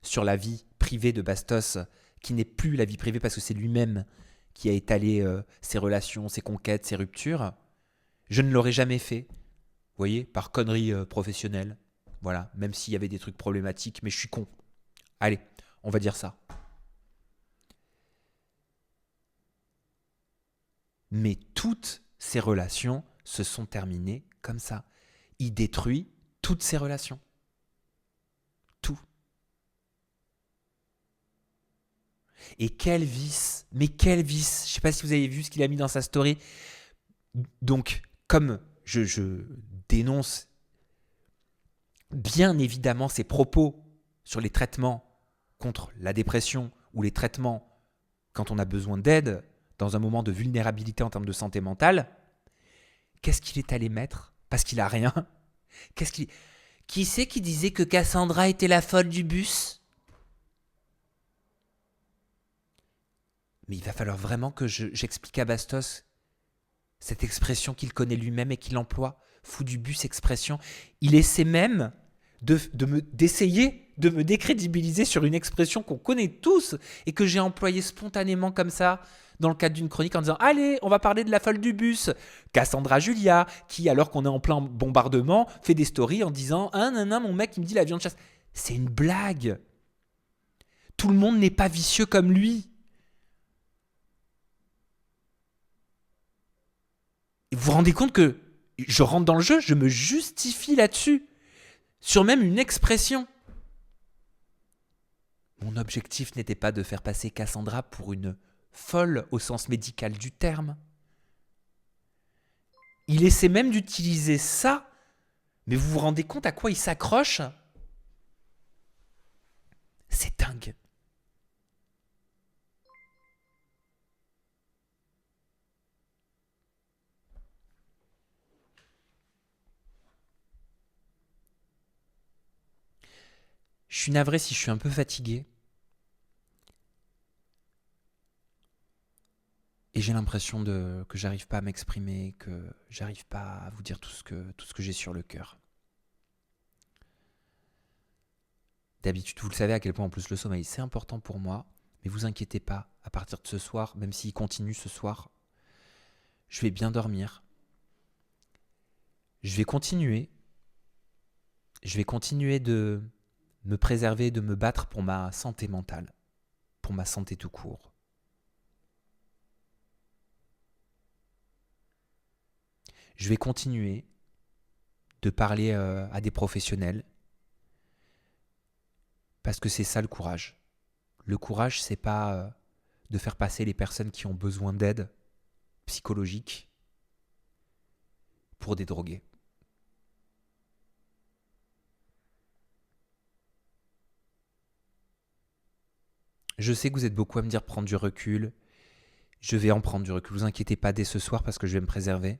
sur la vie privée de Bastos, qui n'est plus la vie privée parce que c'est lui-même qui a étalé ses relations, ses conquêtes, ses ruptures. Je ne l'aurais jamais fait, vous voyez, par connerie professionnelle. Voilà, même s'il y avait des trucs problématiques, mais je suis con. Allez, on va dire ça. Mais toutes ces relations se sont terminées comme ça. Il détruit toutes ses relations. Tout. Et quel vice, mais quel vice. Je ne sais pas si vous avez vu ce qu'il a mis dans sa story. Donc, comme je dénonce bien évidemment ses propos sur les traitements contre la dépression ou les traitements quand on a besoin d'aide dans un moment de vulnérabilité en termes de santé mentale, qu'est-ce qu'il est allé mettre? Parce qu'il a rien. Qui c'est qui disait que Cassandra était la folle du bus? Mais il va falloir vraiment que j'explique à Bastos cette expression qu'il connaît lui-même et qu'il emploie. Fou du bus, expression. Il essaie même d'essayer de me décrédibiliser sur une expression qu'on connaît tous et que j'ai employée spontanément comme ça dans le cadre d'une chronique en disant « Allez, on va parler de la folle du bus ». Cassandra Julia, qui, alors qu'on est en plein bombardement, fait des stories en disant « Ah, nan, mon mec, il me dit la viande chasse ». C'est une blague. Tout le monde n'est pas vicieux comme lui. Vous vous rendez compte que je rentre dans le jeu, je me justifie là-dessus, sur même une expression. Mon objectif n'était pas de faire passer Cassandra pour une folle au sens médical du terme. Il essaie même d'utiliser ça, mais vous vous rendez compte à quoi il s'accroche? C'est dingue. Je suis navré si je suis un peu fatigué. Et j'ai l'impression que j'arrive pas à m'exprimer, que j'arrive pas à vous dire tout ce que j'ai sur le cœur. D'habitude, vous le savez à quel point en plus le sommeil c'est important pour moi. Mais vous inquiétez pas, à partir de ce soir, même s'il continue ce soir, je vais bien dormir. Je vais continuer. Je vais continuer de me préserver, de me battre pour ma santé mentale, pour ma santé tout court. Je vais continuer de parler à des professionnels parce que c'est ça le courage. Le courage, c'est pas de faire passer les personnes qui ont besoin d'aide psychologique pour des drogués. Je sais que vous êtes beaucoup à me dire prendre du recul. Je vais en prendre du recul. Vous inquiétez pas dès ce soir parce que je vais me préserver.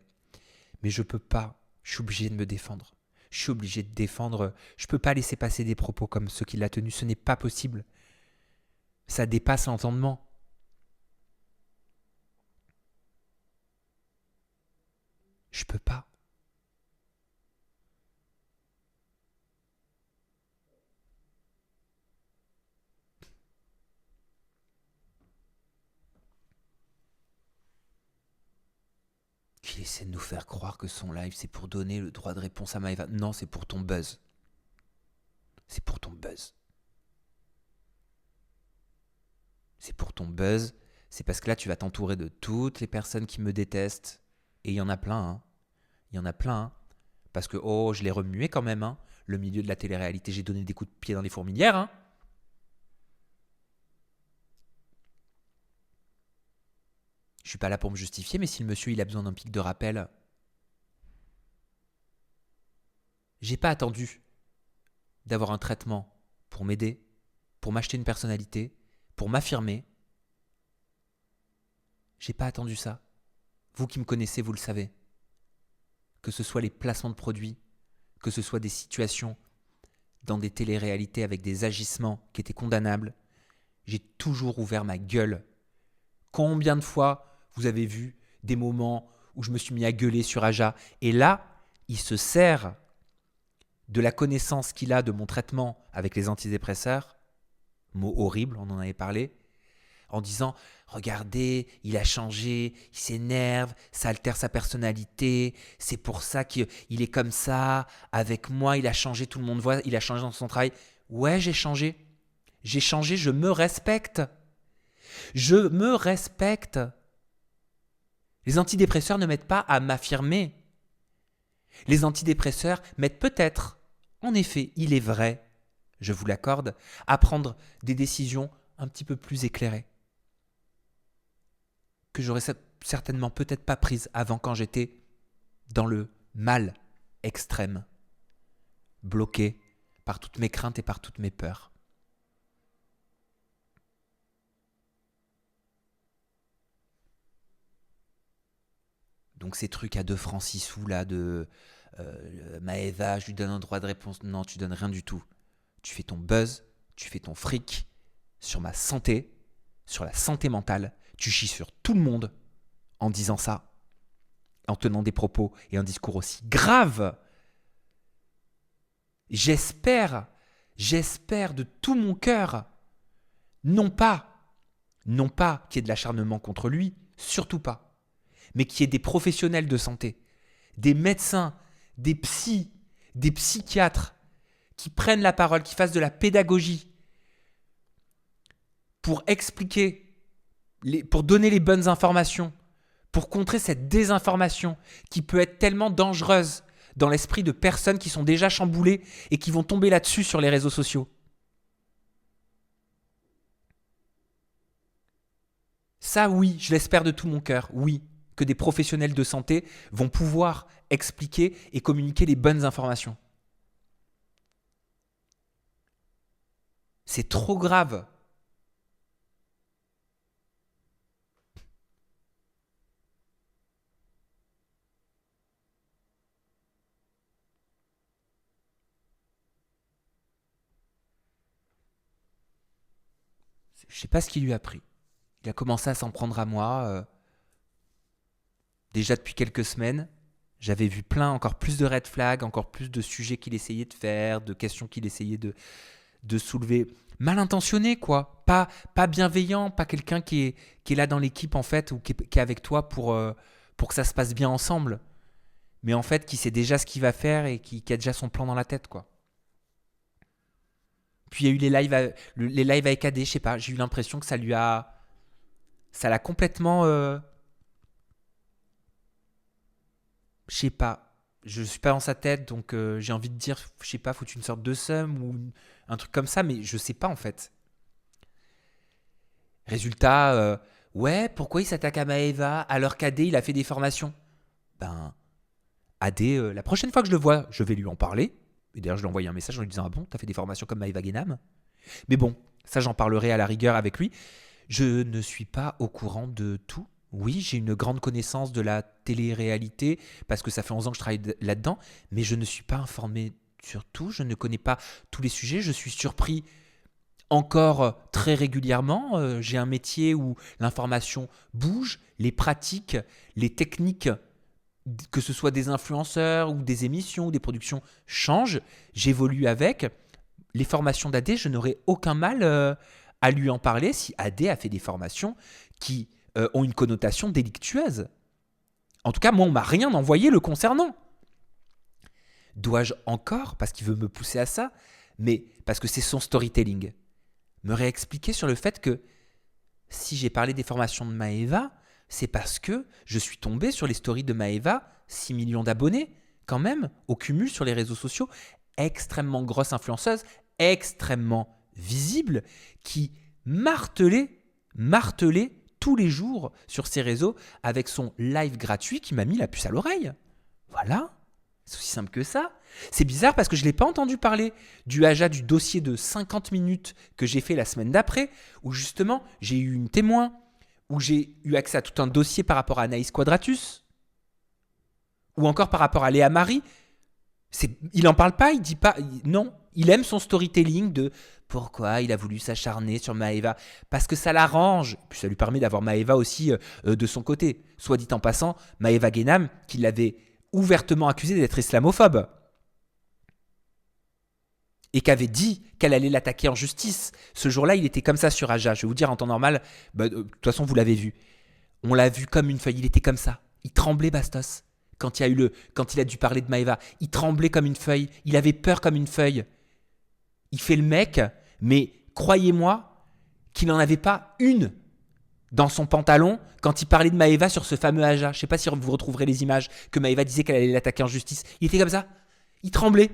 Mais je peux pas. Je suis obligé de me défendre. Je suis obligé de défendre. Je peux pas laisser passer des propos comme ceux qu'il a tenus. Ce n'est pas possible. Ça dépasse l'entendement. Je peux pas. il essaie de nous faire croire que son live, c'est pour donner le droit de réponse à Maëva. Non, c'est pour ton buzz. C'est pour ton buzz. C'est pour ton buzz. C'est parce que là, tu vas t'entourer de toutes les personnes qui me détestent. Et il y en a plein, hein. Il y en a plein, hein. Parce que, je l'ai remué quand même, hein. Le milieu de la télé-réalité, j'ai donné des coups de pied dans les fourmilières, hein. Je suis pas là pour me justifier, mais si le monsieur il a besoin d'un pic de rappel, j'ai pas attendu d'avoir un traitement pour m'aider, pour m'acheter une personnalité, pour m'affirmer. J'ai pas attendu ça. Vous qui me connaissez, vous le savez. Que ce soit les placements de produits, que ce soit des situations dans des téléréalités avec des agissements qui étaient condamnables, j'ai toujours ouvert ma gueule. Combien de fois vous avez vu des moments où je me suis mis à gueuler sur Aja, et là, il se sert de la connaissance qu'il a de mon traitement avec les antidépresseurs, mot horrible, on en avait parlé, en disant « Regardez, il a changé, il s'énerve, ça altère sa personnalité, c'est pour ça qu'il est comme ça, avec moi, il a changé, tout le monde voit, il a changé dans son travail. » Ouais, j'ai changé, je me respecte. Je me respecte. Les antidépresseurs ne m'aident pas à m'affirmer. Les antidépresseurs m'aident peut-être, en effet, il est vrai, je vous l'accorde, à prendre des décisions un petit peu plus éclairées. Que j'aurais certainement peut-être pas prises avant quand j'étais dans le mal extrême, bloqué par toutes mes craintes et par toutes mes peurs. Donc ces trucs à 2 francs 6 sous là de Maëva, je lui donne un droit de réponse. Non, tu donnes rien du tout. Tu fais ton buzz, tu fais ton fric sur ma santé, sur la santé mentale. Tu chies sur tout le monde en disant ça, en tenant des propos et un discours aussi grave. J'espère de tout mon cœur, non pas qu'il y ait de l'acharnement contre lui, surtout pas, mais qu'il y ait des professionnels de santé, des médecins, des psys, des psychiatres qui prennent la parole, qui fassent de la pédagogie pour expliquer, pour donner les bonnes informations, pour contrer cette désinformation qui peut être tellement dangereuse dans l'esprit de personnes qui sont déjà chamboulées et qui vont tomber là-dessus sur les réseaux sociaux. Ça, oui, je l'espère de tout mon cœur, oui, que des professionnels de santé vont pouvoir expliquer et communiquer les bonnes informations. C'est trop grave. Je ne sais pas ce qu'il lui a pris. Il a commencé à s'en prendre à moi. Déjà depuis quelques semaines, j'avais vu encore plus de red flags, encore plus de sujets qu'il essayait de faire, de questions qu'il essayait de soulever. Mal intentionné, quoi. Pas bienveillant, pas quelqu'un qui est là dans l'équipe, en fait, ou qui est avec toi pour que ça se passe bien ensemble. Mais en fait, qui sait déjà ce qu'il va faire et qui a déjà son plan dans la tête, quoi. Puis il y a eu les lives avec AD, je sais pas, j'ai eu l'impression que ça l'a complètement... je sais pas, je suis pas dans sa tête, donc j'ai envie de dire, je sais pas, foutu une sorte de seum ou un truc comme ça, mais je sais pas en fait. Résultat, ouais, pourquoi il s'attaque à Maëva alors qu'AD il a fait des formations? Ben, AD, la prochaine fois que je le vois, je vais lui en parler. Et d'ailleurs, je lui ai envoyé un message en lui disant « Ah bon, t'as fait des formations comme Maëva Guénam ?» Mais bon, ça j'en parlerai à la rigueur avec lui. Je ne suis pas au courant de tout. Oui, j'ai une grande connaissance de la télé-réalité parce que ça fait 11 ans que je travaille là-dedans, mais je ne suis pas informé sur tout, je ne connais pas tous les sujets, je suis surpris encore très régulièrement. J'ai un métier où l'information bouge, les pratiques, les techniques, que ce soit des influenceurs ou des émissions ou des productions changent, j'évolue avec. Les formations d'AD, je n'aurais aucun mal à lui en parler si AD a fait des formations qui ont une connotation délictueuse. En tout cas, moi, on m'a rien envoyé le concernant. Dois-je encore, parce qu'il veut me pousser à ça, mais parce que c'est son storytelling, me réexpliquer sur le fait que si j'ai parlé des formations de Maëva, c'est parce que je suis tombé sur les stories de Maëva, 6 millions d'abonnés, quand même, au cumul sur les réseaux sociaux, extrêmement grosse influenceuse, extrêmement visible, qui martelait tous les jours sur ses réseaux avec son live gratuit qui m'a mis la puce à l'oreille. Voilà, c'est aussi simple que ça. C'est bizarre parce que je ne l'ai pas entendu parler du dossier de 50 minutes que j'ai fait la semaine d'après, où justement j'ai eu une témoin, où j'ai eu accès à tout un dossier par rapport à Anaïs Quadratus, ou encore par rapport à Léa Marie. Il n'en parle pas, il dit pas. Non, il aime son storytelling de pourquoi il a voulu s'acharner sur Maëva. Parce que ça l'arrange. Puis ça lui permet d'avoir Maëva aussi de son côté. Soit dit en passant, Maëva Guénam, qui l'avait ouvertement accusé d'être islamophobe. Et qui avait dit qu'elle allait l'attaquer en justice. Ce jour-là, il était comme ça sur Aja. Je vais vous dire, en temps normal, de toute façon, vous l'avez vu. On l'a vu comme une feuille. Il était comme ça. Il tremblait, Bastos. Quand il a dû parler de Maëva, il tremblait comme une feuille, il avait peur comme une feuille. Il fait le mec, mais croyez-moi qu'il n'en avait pas une dans son pantalon quand il parlait de Maëva sur ce fameux Aja. Je ne sais pas si vous retrouverez les images que Maëva disait qu'elle allait l'attaquer en justice. Il était comme ça, il tremblait.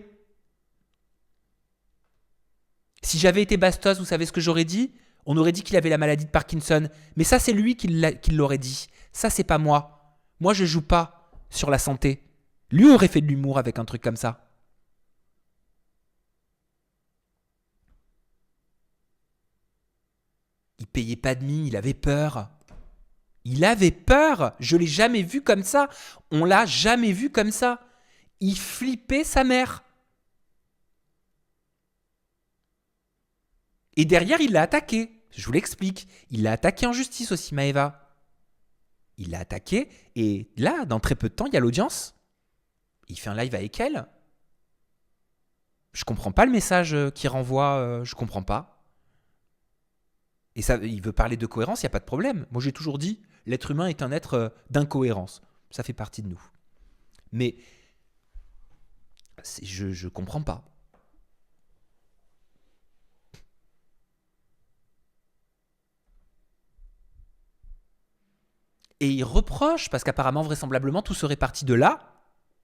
Si j'avais été Bastos, vous savez ce que j'aurais dit ? On aurait dit qu'il avait la maladie de Parkinson. Mais ça, c'est lui qui l'aurait dit. Ça, c'est pas moi. Moi, je joue pas sur la santé. Lui aurait fait de l'humour avec un truc comme ça. Il payait pas de mine, il avait peur. Il avait peur. Je l'ai jamais vu comme ça. On l'a jamais vu comme ça. Il flippait sa mère. Et derrière, il l'a attaqué. Je vous l'explique. Il l'a attaqué en justice aussi, Maëva. Il l'a attaqué et là, dans très peu de temps, il y a l'audience. Il fait un live avec elle. Je comprends pas le message qu'il renvoie. Je comprends pas. Et ça, il veut parler de cohérence, il n'y a pas de problème. Moi, j'ai toujours dit, l'être humain est un être d'incohérence. Ça fait partie de nous. Mais je comprends pas. Et il reproche, parce qu'apparemment, vraisemblablement, tout serait parti de là.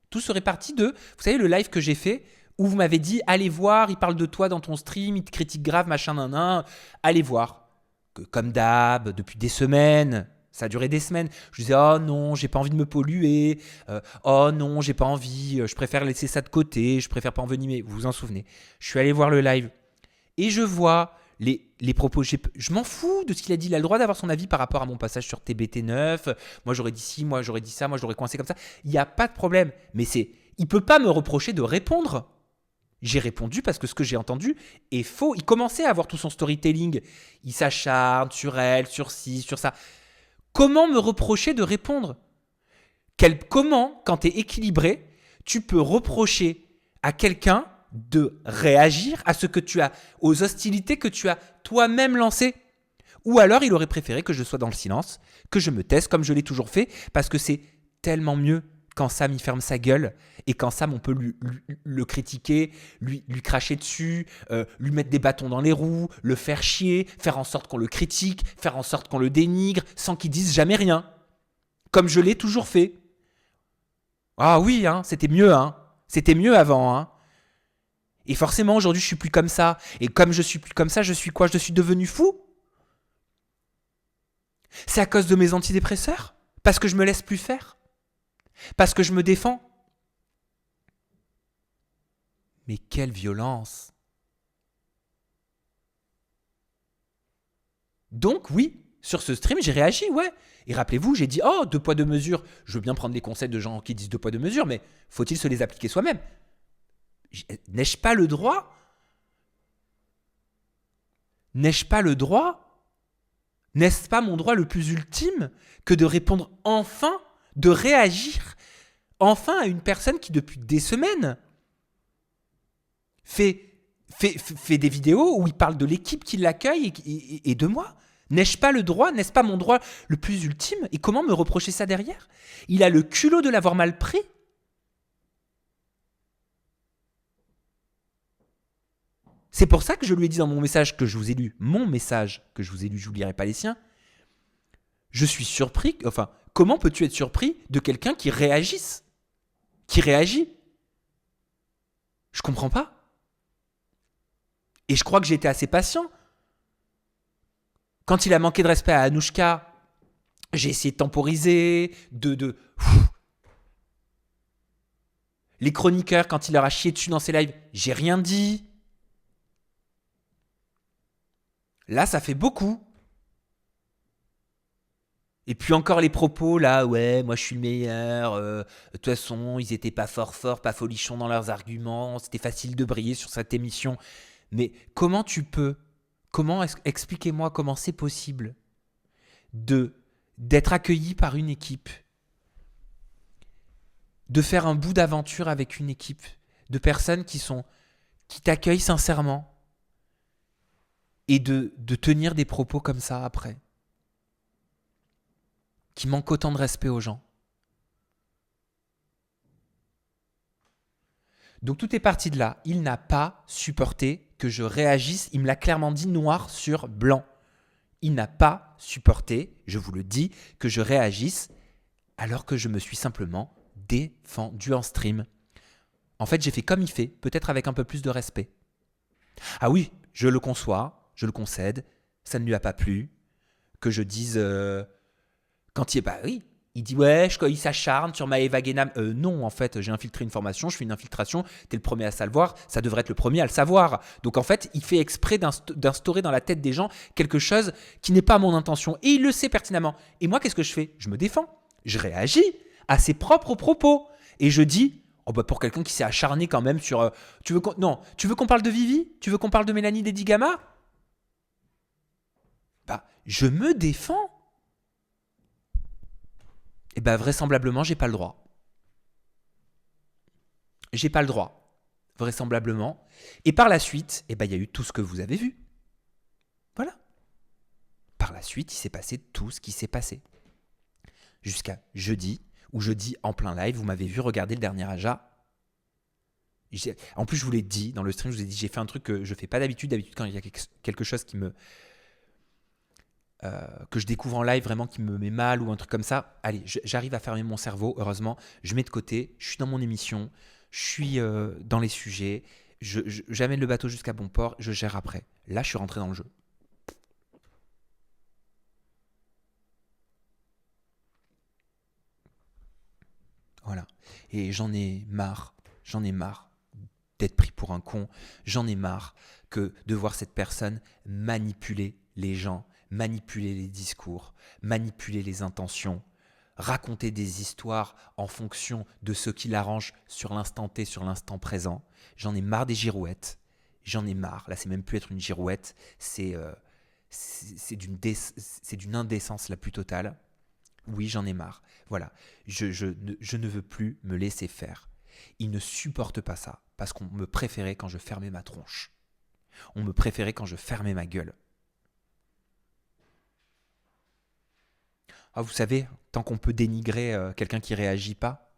Tout serait parti de, vous savez, le live que j'ai fait, où vous m'avez dit, allez voir, il parle de toi dans ton stream, il te critique grave, machin, nan, allez voir. Que, comme d'hab, depuis des semaines, ça a duré des semaines, je disais, oh non, j'ai pas envie de me polluer, oh non, j'ai pas envie, je préfère laisser ça de côté, je préfère pas envenimer, vous vous en souvenez. Je suis allé voir le live, et je vois les propos, je m'en fous de ce qu'il a dit, il a le droit d'avoir son avis par rapport à mon passage sur TBT9, moi j'aurais dit ci, moi j'aurais dit ça, moi je l'aurais coincé comme ça, il n'y a pas de problème, mais il peut pas me reprocher de répondre. J'ai répondu parce que ce que j'ai entendu est faux. Il commençait à avoir tout son storytelling, il s'acharne sur elle, sur ci, sur ça. Comment me reprocher de répondre ? Comment, quand tu es équilibré, tu peux reprocher à quelqu'un de réagir à ce que tu as, aux hostilités que tu as toi-même lancées. Ou alors il aurait préféré que je sois dans le silence, que je me taise comme je l'ai toujours fait, parce que c'est tellement mieux quand Sam il ferme sa gueule, et quand Sam on peut le critiquer, lui cracher dessus, lui mettre des bâtons dans les roues, le faire chier, faire en sorte qu'on le critique, faire en sorte qu'on le dénigre, sans qu'il dise jamais rien. Comme je l'ai toujours fait. Ah oui, hein, c'était mieux, hein. C'était mieux avant, hein. Et forcément, aujourd'hui, je suis plus comme ça. Et comme je suis plus comme ça, je suis quoi ? Je suis devenu fou ? C'est à cause de mes antidépresseurs ? Parce que je me laisse plus faire ? Parce que je me défends ? Mais quelle violence ! Donc oui, sur ce stream, j'ai réagi, ouais. Et rappelez-vous, j'ai dit, oh, 2 poids 2 mesures. Je veux bien prendre des conseils de gens qui disent 2 poids 2 mesures, mais faut-il se les appliquer soi-même ? N'ai-je pas le droit ? N'est-ce pas mon droit le plus ultime que de répondre enfin, de réagir enfin à une personne qui depuis des semaines fait des vidéos où il parle de l'équipe qui l'accueille et de moi ? N'ai-je pas le droit? N'est-ce pas mon droit le plus ultime? Et comment me reprocher ça derrière? Il a le culot de l'avoir mal pris. C'est pour ça que je lui ai dit dans mon message que je vous ai lu, je vous lirai pas les siens. Je suis surpris, enfin, comment peux-tu être surpris de quelqu'un qui réagisse? Qui réagit? Je comprends pas. Et je crois que j'ai été assez patient. Quand il a manqué de respect à Anouchka, j'ai essayé de temporiser, Les chroniqueurs, quand il leur a chié dessus dans ses lives, j'ai rien dit. Là, ça fait beaucoup. Et puis encore les propos, là, ouais, moi je suis le meilleur. De toute façon, ils étaient pas forts, pas folichons dans leurs arguments. C'était facile de briller sur cette émission. Mais comment tu peux, expliquez-moi comment c'est possible d'être accueilli par une équipe, de faire un bout d'aventure avec une équipe de personnes qui t'accueillent sincèrement et de tenir des propos comme ça après, qui manquent autant de respect aux gens. Donc tout est parti de là. Il n'a pas supporté que je réagisse. Il me l'a clairement dit noir sur blanc. Il n'a pas supporté, je vous le dis, que je réagisse alors que je me suis simplement défendu en stream. En fait, j'ai fait comme il fait, peut-être avec un peu plus de respect. Ah oui, je le conçois, je le concède, ça ne lui a pas plu, que je dise... quand il est... Bah oui, il dit ouais, il s'acharne sur Maëva Guénam. Non, en fait, j'ai infiltré une formation, je fais une infiltration, t'es le premier à savoir, ça devrait être le premier à le savoir. Donc en fait, il fait exprès d'instaurer dans la tête des gens quelque chose qui n'est pas mon intention. Et il le sait pertinemment. Et moi, qu'est-ce que je fais? Je me défends. Je réagis à ses propres propos. Et je dis, oh bah pour quelqu'un qui s'est acharné quand même sur... tu veux qu'on parle de Vivi? Tu veux qu'on parle de Mélanie Dedigama? Bah, je me défends. Eh bien, vraisemblablement, j'ai pas le droit. J'ai pas le droit, vraisemblablement. Et par la suite, eh ben, il y a eu tout ce que vous avez vu. Voilà. Par la suite, il s'est passé tout ce qui s'est passé. Jusqu'à jeudi, où jeudi en plein live, vous m'avez vu regarder le dernier Aja. En plus, je vous l'ai dit, dans le stream, je vous ai dit, j'ai fait un truc que je fais pas d'habitude. D'habitude, quand il y a quelque chose qui me... que je découvre en live vraiment qui me met mal ou un truc comme ça, allez, j'arrive à fermer mon cerveau, heureusement, je mets de côté, je suis dans mon émission, je suis dans les sujets, j'amène le bateau jusqu'à bon port, je gère après. Là, je suis rentré dans le jeu. Voilà. Et j'en ai marre d'être pris pour un con, j'en ai marre de voir cette personne manipuler les gens, manipuler les discours, manipuler les intentions, raconter des histoires en fonction de ce qui l'arrange sur l'instant T, sur l'instant présent. J'en ai marre des girouettes. J'en ai marre. Là, c'est même plus être une girouette. C'est d'une indécence la plus totale. Oui, j'en ai marre. Voilà. Je ne veux plus me laisser faire. Ils ne supportent pas ça parce qu'on me préférait quand je fermais ma tronche. On me préférait quand je fermais ma gueule. Ah, vous savez, tant qu'on peut dénigrer quelqu'un qui ne réagit pas,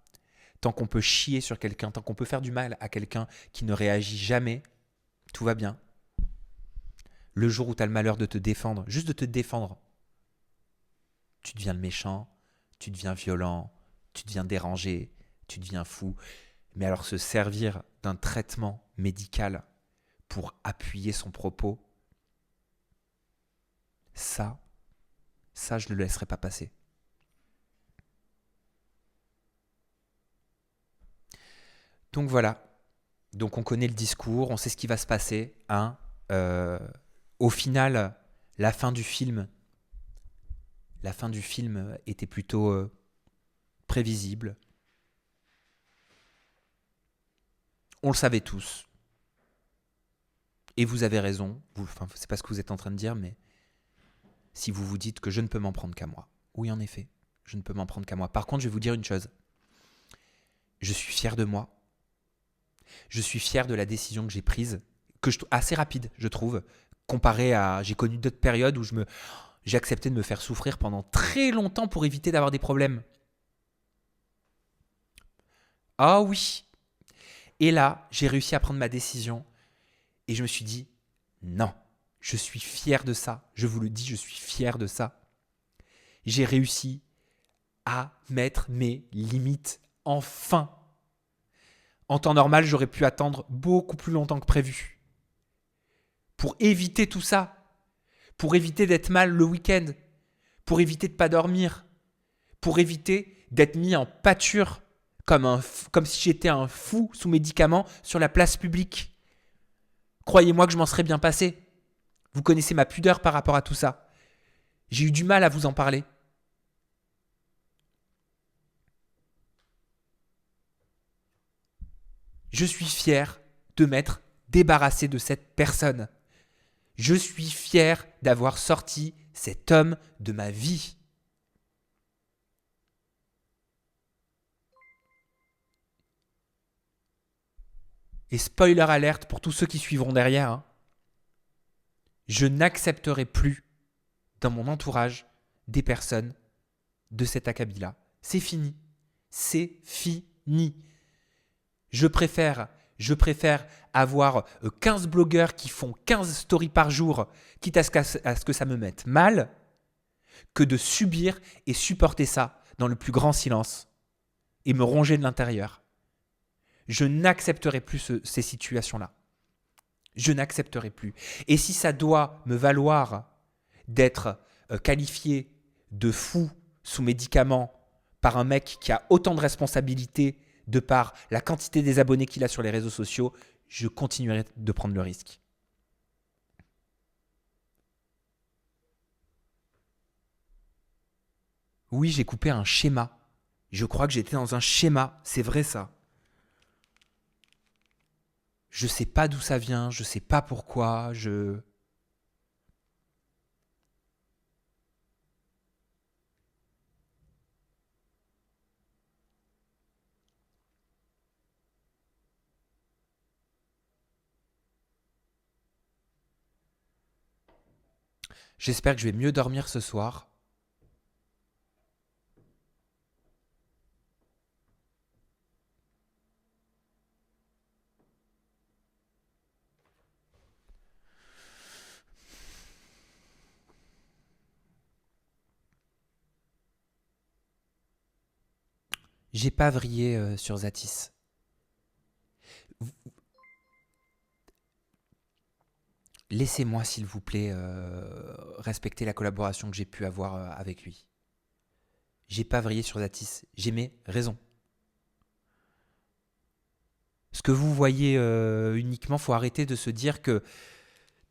tant qu'on peut chier sur quelqu'un, tant qu'on peut faire du mal à quelqu'un qui ne réagit jamais, tout va bien. Le jour où tu as le malheur de te défendre, juste de te défendre, tu deviens le méchant, tu deviens violent, tu deviens dérangé, tu deviens fou. Mais alors se servir d'un traitement médical pour appuyer son propos, ça, je ne le laisserai pas passer. Donc voilà. Donc on connaît le discours, on sait ce qui va se passer. Hein. Au final, la fin du film était plutôt prévisible. On le savait tous. Et vous avez raison. C'est pas ce que vous êtes en train de dire, mais si vous vous dites que je ne peux m'en prendre qu'à moi. Oui, en effet, je ne peux m'en prendre qu'à moi. Par contre, je vais vous dire une chose. Je suis fier de moi. Je suis fier de la décision que j'ai prise, assez rapide, je trouve, comparé à... J'ai connu d'autres périodes où J'ai accepté de me faire souffrir pendant très longtemps pour éviter d'avoir des problèmes. Ah oui. Et là, j'ai réussi à prendre ma décision et je me suis dit, non, je suis fier de ça. Je vous le dis, je suis fier de ça. J'ai réussi à mettre mes limites enfin. En temps normal, j'aurais pu attendre beaucoup plus longtemps que prévu. Pour éviter tout ça. Pour éviter d'être mal le week-end. Pour éviter de ne pas dormir. Pour éviter d'être mis en pâture comme si j'étais un fou sous médicaments sur la place publique. Croyez-moi que je m'en serais bien passé. Vous connaissez ma pudeur par rapport à tout ça. J'ai eu du mal à vous en parler. Je suis fier de m'être débarrassé de cette personne. Je suis fier d'avoir sorti cet homme de ma vie. Et spoiler alerte pour tous ceux qui suivront derrière, hein, je n'accepterai plus dans mon entourage des personnes de cet acabit-là. C'est fini. C'est fini. Je préfère avoir 15 blogueurs qui font 15 stories par jour, quitte à ce que ça me mette mal, que de subir et supporter ça dans le plus grand silence et me ronger de l'intérieur. Je n'accepterai plus ces situations-là. Je n'accepterai plus. Et si ça doit me valoir d'être qualifié de fou sous médicaments par un mec qui a autant de responsabilités de par la quantité des abonnés qu'il a sur les réseaux sociaux, je continuerai de prendre le risque. Oui, j'ai coupé un schéma. Je crois que j'étais dans un schéma. C'est vrai ça. Je sais pas d'où ça vient, je sais pas pourquoi, J'espère que je vais mieux dormir ce soir. J'ai pas vrillé sur Zatis. Laissez-moi, s'il vous plaît, respecter la collaboration que j'ai pu avoir avec lui. J'ai pas vrillé sur Zatis. J'ai mes raisons. Ce que vous voyez uniquement, faut arrêter de se dire que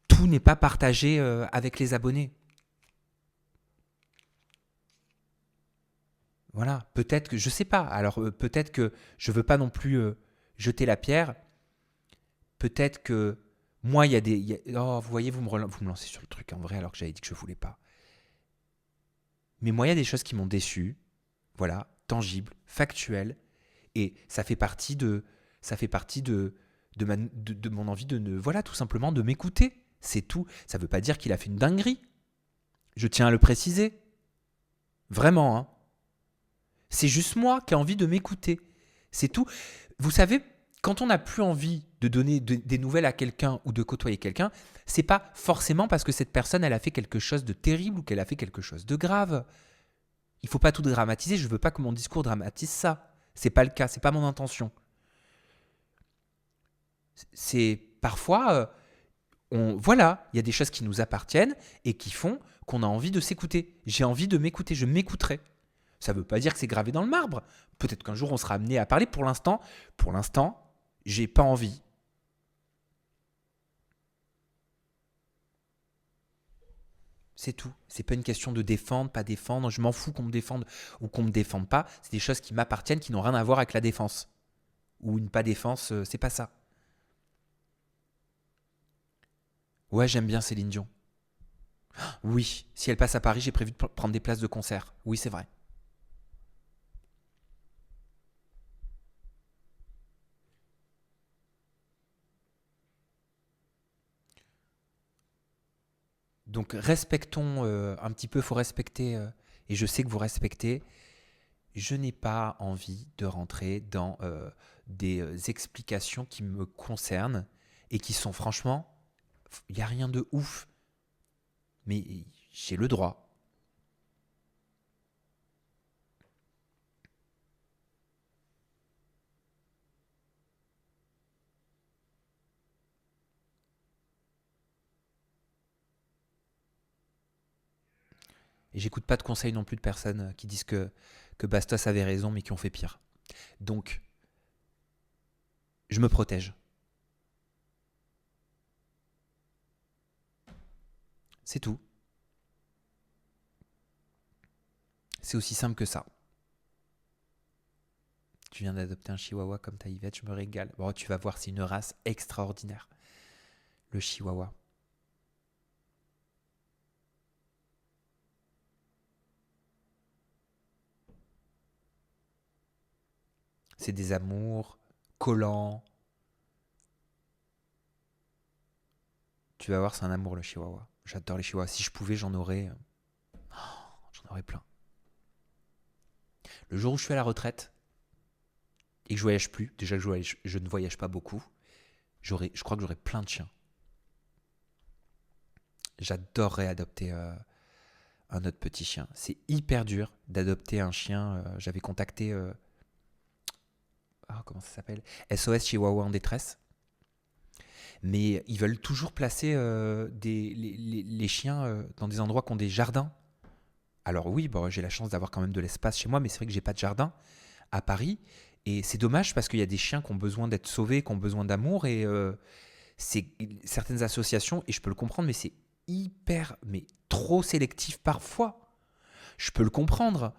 tout n'est pas partagé avec les abonnés. Voilà, peut-être que je sais pas. Alors peut-être que je veux pas non plus jeter la pierre. Peut-être que moi il y a oh, vous voyez, vous me lancez sur le truc en vrai alors que j'avais dit que je voulais pas. Mais moi il y a des choses qui m'ont déçu. Voilà, tangibles, factuelles, et ça fait partie de mon envie voilà, tout simplement de m'écouter. C'est tout. Ça veut pas dire qu'il a fait une dinguerie. Je tiens à le préciser. Vraiment, hein. C'est juste moi qui ai envie de m'écouter. C'est tout. Vous savez, quand on n'a plus envie de donner des nouvelles à quelqu'un ou de côtoyer quelqu'un, c'est pas forcément parce que cette personne elle a fait quelque chose de terrible ou qu'elle a fait quelque chose de grave. Il faut pas tout dramatiser. Je veux pas que mon discours dramatise ça. C'est pas le cas. C'est pas mon intention. C'est parfois, voilà, il y a des choses qui nous appartiennent et qui font qu'on a envie de s'écouter. J'ai envie de m'écouter. Je m'écouterai. Ça ne veut pas dire que c'est gravé dans le marbre. Peut-être qu'un jour on sera amené à parler. Pour l'instant, j'ai pas envie. C'est tout. C'est pas une question de défendre, pas défendre. Je m'en fous qu'on me défende ou qu'on me défende pas. C'est des choses qui m'appartiennent, qui n'ont rien à voir avec la défense. Ou une pas défense, c'est pas ça. Ouais, j'aime bien Céline Dion. Oui, si elle passe à Paris, j'ai prévu de prendre des places de concert. Oui, c'est vrai. Donc respectons un petit peu, il faut respecter, et je sais que vous respectez. Je n'ai pas envie de rentrer dans des explications qui me concernent et qui sont franchement, il n'y a rien de ouf, mais j'ai le droit. Et j'écoute pas de conseils non plus de personnes qui disent que Bastos avait raison mais qui ont fait pire. Donc, je me protège. C'est tout. C'est aussi simple que ça. Tu viens d'adopter un chihuahua comme ta Yvette, je me régale. Bon, tu vas voir, c'est une race extraordinaire. Le chihuahua. C'est des amours collants. Tu vas voir, c'est un amour le chihuahua. J'adore les chihuahuas. Si je pouvais, j'en aurais plein. Le jour où je suis à la retraite et que je voyage plus, déjà que je ne voyage pas beaucoup, je crois que j'aurai plein de chiens. J'adorerais adopter un autre petit chien. C'est hyper dur d'adopter un chien. J'avais contacté, comment ça s'appelle, SOS Chihuahua en détresse. Mais ils veulent toujours placer les chiens dans des endroits qui ont des jardins. Alors oui, bon, j'ai la chance d'avoir quand même de l'espace chez moi, mais c'est vrai que j'ai pas de jardin à Paris. Et c'est dommage parce qu'il y a des chiens qui ont besoin d'être sauvés, qui ont besoin d'amour. Et c'est certaines associations, et je peux le comprendre, mais c'est hyper, mais trop sélectif parfois. Je peux le comprendre.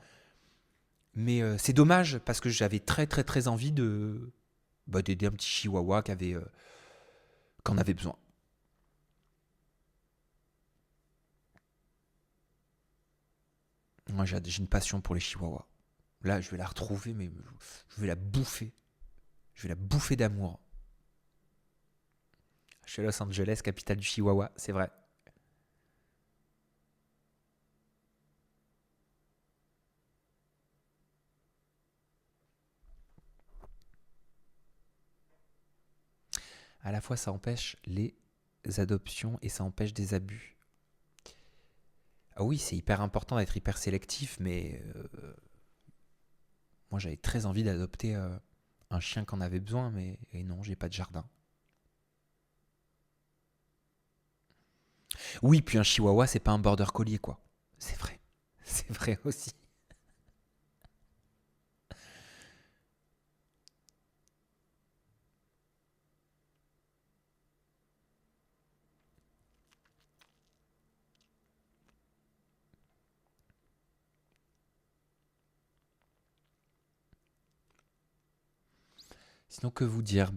Mais c'est dommage parce que j'avais très très très envie d'aider un petit chihuahua qu'en avait besoin. Moi j'ai une passion pour les chihuahuas. Là je vais la retrouver, mais je vais la bouffer. Je vais la bouffer d'amour. Je suis à Los Angeles, capitale du chihuahua, c'est vrai. À la fois ça empêche les adoptions et ça empêche des abus. Ah oui, c'est hyper important d'être hyper sélectif, mais moi j'avais très envie d'adopter un chien qui en avait besoin, mais et non, j'ai pas de jardin. Oui, puis un chihuahua, c'est pas un border collie, quoi. C'est vrai. C'est vrai aussi. Sinon, que vous dire?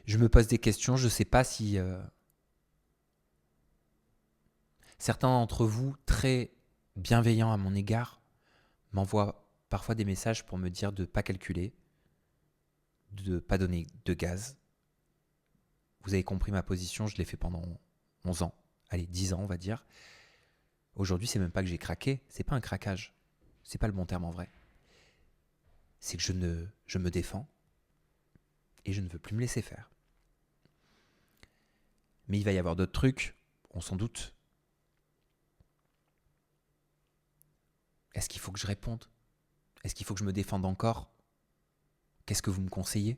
Je me pose des questions. Je sais pas si certains d'entre vous, très bienveillants à mon égard, m'envoient parfois des messages pour me dire de ne pas calculer, de ne pas donner de gaz. Vous avez compris ma position, je l'ai fait pendant 11 ans. Allez, 10 ans, on va dire. Aujourd'hui, c'est même pas que j'ai craqué, c'est pas un craquage. C'est pas le bon terme en vrai. C'est que je me défends et je ne veux plus me laisser faire. Mais il va y avoir d'autres trucs, on s'en doute. Est-ce qu'il faut que je réponde? Est-ce qu'il faut que je me défende encore? Qu'est-ce que vous me conseillez?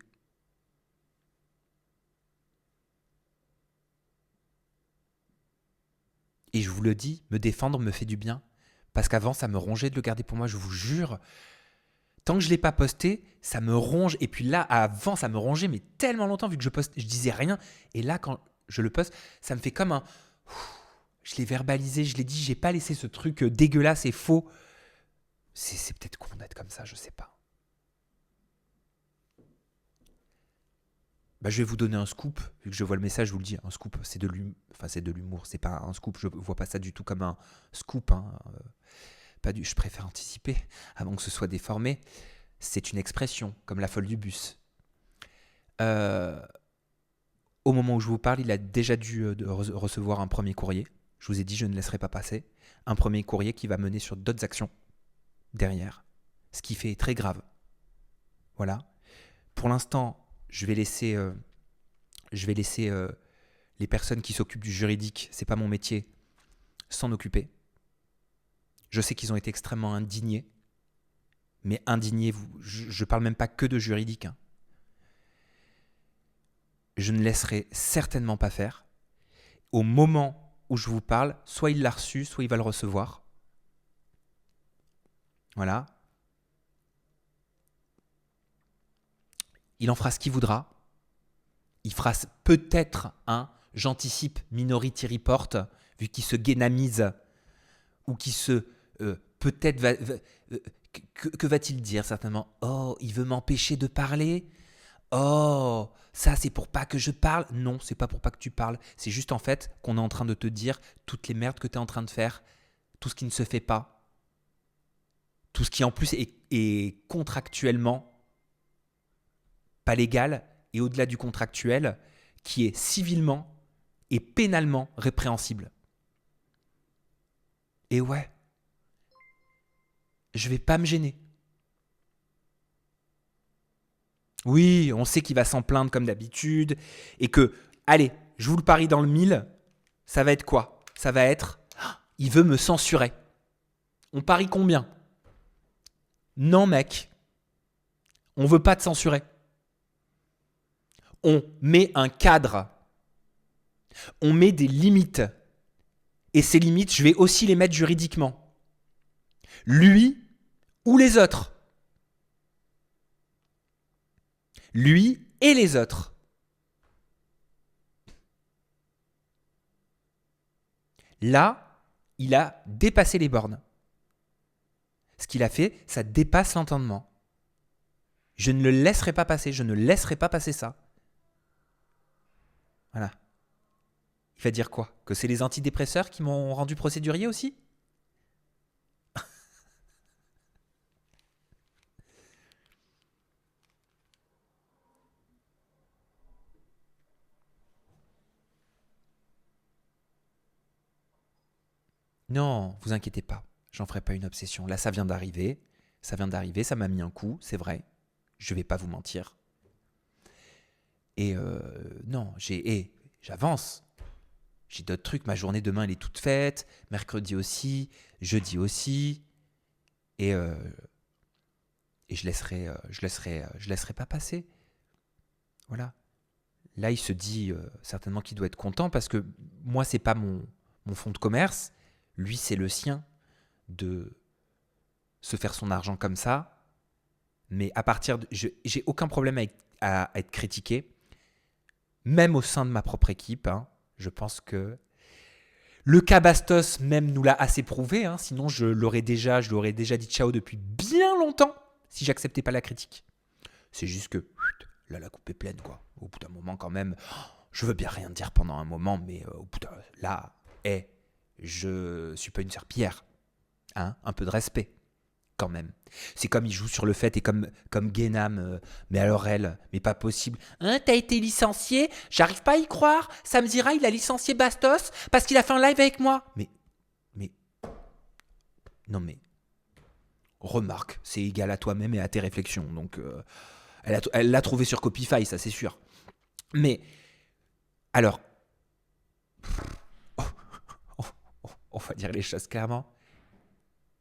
Et je vous le dis, me défendre me fait du bien. Parce qu'avant, ça me rongeait de le garder pour moi, je vous jure. Tant que je ne l'ai pas posté, ça me ronge. Et puis là, avant, ça me rongeait, mais tellement longtemps, vu que je disais rien. Et là, quand je le poste, ça me fait comme un... Je l'ai verbalisé, je l'ai dit, j'ai pas laissé ce truc dégueulasse et faux. C'est peut-être con d'être comme ça, je sais pas. Je vais vous donner un scoop, vu que je vois le message, je vous le dis, un scoop, c'est de l'humour, c'est pas un scoop, je vois pas ça du tout comme un scoop, hein. Je préfère anticiper avant que ce soit déformé. C'est une expression, comme la folle du bus. Euh, Au moment où je vous parle, il a déjà dû recevoir un premier courrier. Je vous ai dit, je ne laisserai pas passer. Un premier courrier qui va mener sur d'autres actions derrière. Ce qui fait très grave. Voilà. Pour l'instant, je vais laisser les personnes qui s'occupent du juridique, c'est pas mon métier, s'en occuper. Je sais qu'ils ont été extrêmement indignés. Mais indignés, je parle même pas que de juridique. Hein. Je ne laisserai certainement pas faire. Au moment où je vous parle, soit il l'a reçu, soit il va le recevoir. Voilà. Il en fera ce qu'il voudra. Il fera peut-être un, j'anticipe, Minority Report, vu qu'il se guénamise, ou qu'il se... peut-être que va-t-il dire certainement? Oh, il veut m'empêcher de parler? Oh, ça c'est pour pas que je parle? Non, c'est pas pour pas que tu parles. C'est juste en fait qu'on est en train de te dire toutes les merdes que tu es en train de faire, tout ce qui ne se fait pas, tout ce qui en plus est contractuellement pas légal et au-delà du contractuel, qui est civilement et pénalement répréhensible. Et ouais, je vais pas me gêner. Oui, on sait qu'il va s'en plaindre comme d'habitude et que, allez, je vous le parie dans le mille, ça va être quoi? Ça va être, il veut me censurer. On parie combien? Non mec, on veut pas te censurer. On met un cadre. On met des limites. Et ces limites, je vais aussi les mettre juridiquement. Lui ou les autres. Lui et les autres. Là, il a dépassé les bornes. Ce qu'il a fait, ça dépasse l'entendement. Je ne le laisserai pas passer, je ne laisserai pas passer ça. Voilà. Il va dire quoi? Que c'est les antidépresseurs qui m'ont rendu procédurier aussi? Non, vous inquiétez pas, j'en ferai pas une obsession. Là, ça vient d'arriver, ça m'a mis un coup, c'est vrai. Je vais pas vous mentir. Et non, j'avance. J'ai d'autres trucs. Ma journée demain, elle est toute faite. Mercredi aussi, jeudi aussi. Et je laisserai pas passer. Voilà. Là, il se dit certainement qu'il doit être content parce que moi, c'est pas mon fonds de commerce. Lui, c'est le sien de se faire son argent comme ça. Mais à partir de... j'ai aucun problème à être critiqué. Même au sein de ma propre équipe. Hein, je pense que le cas Bastos même nous l'a assez prouvé. Hein, sinon, je l'aurais déjà dit ciao depuis bien longtemps si j'acceptais pas la critique. C'est juste que là, la coupe est pleine, quoi. Au bout d'un moment, quand même, je veux bien rien dire pendant un moment, mais au bout d'un... Là, je suis pas une serpillière. Hein, un peu de respect, quand même. C'est comme il joue sur le fait et comme Guénam, mais alors elle, mais pas possible. Hein, t'as été licencié? J'arrive pas à y croire. Sam Zira, il a licencié Bastos parce qu'il a fait un live avec moi. Mais, non mais, remarque, c'est égal à toi-même et à tes réflexions. Donc, elle l'a trouvé sur Copify, ça c'est sûr. Mais, alors, on va dire les choses clairement.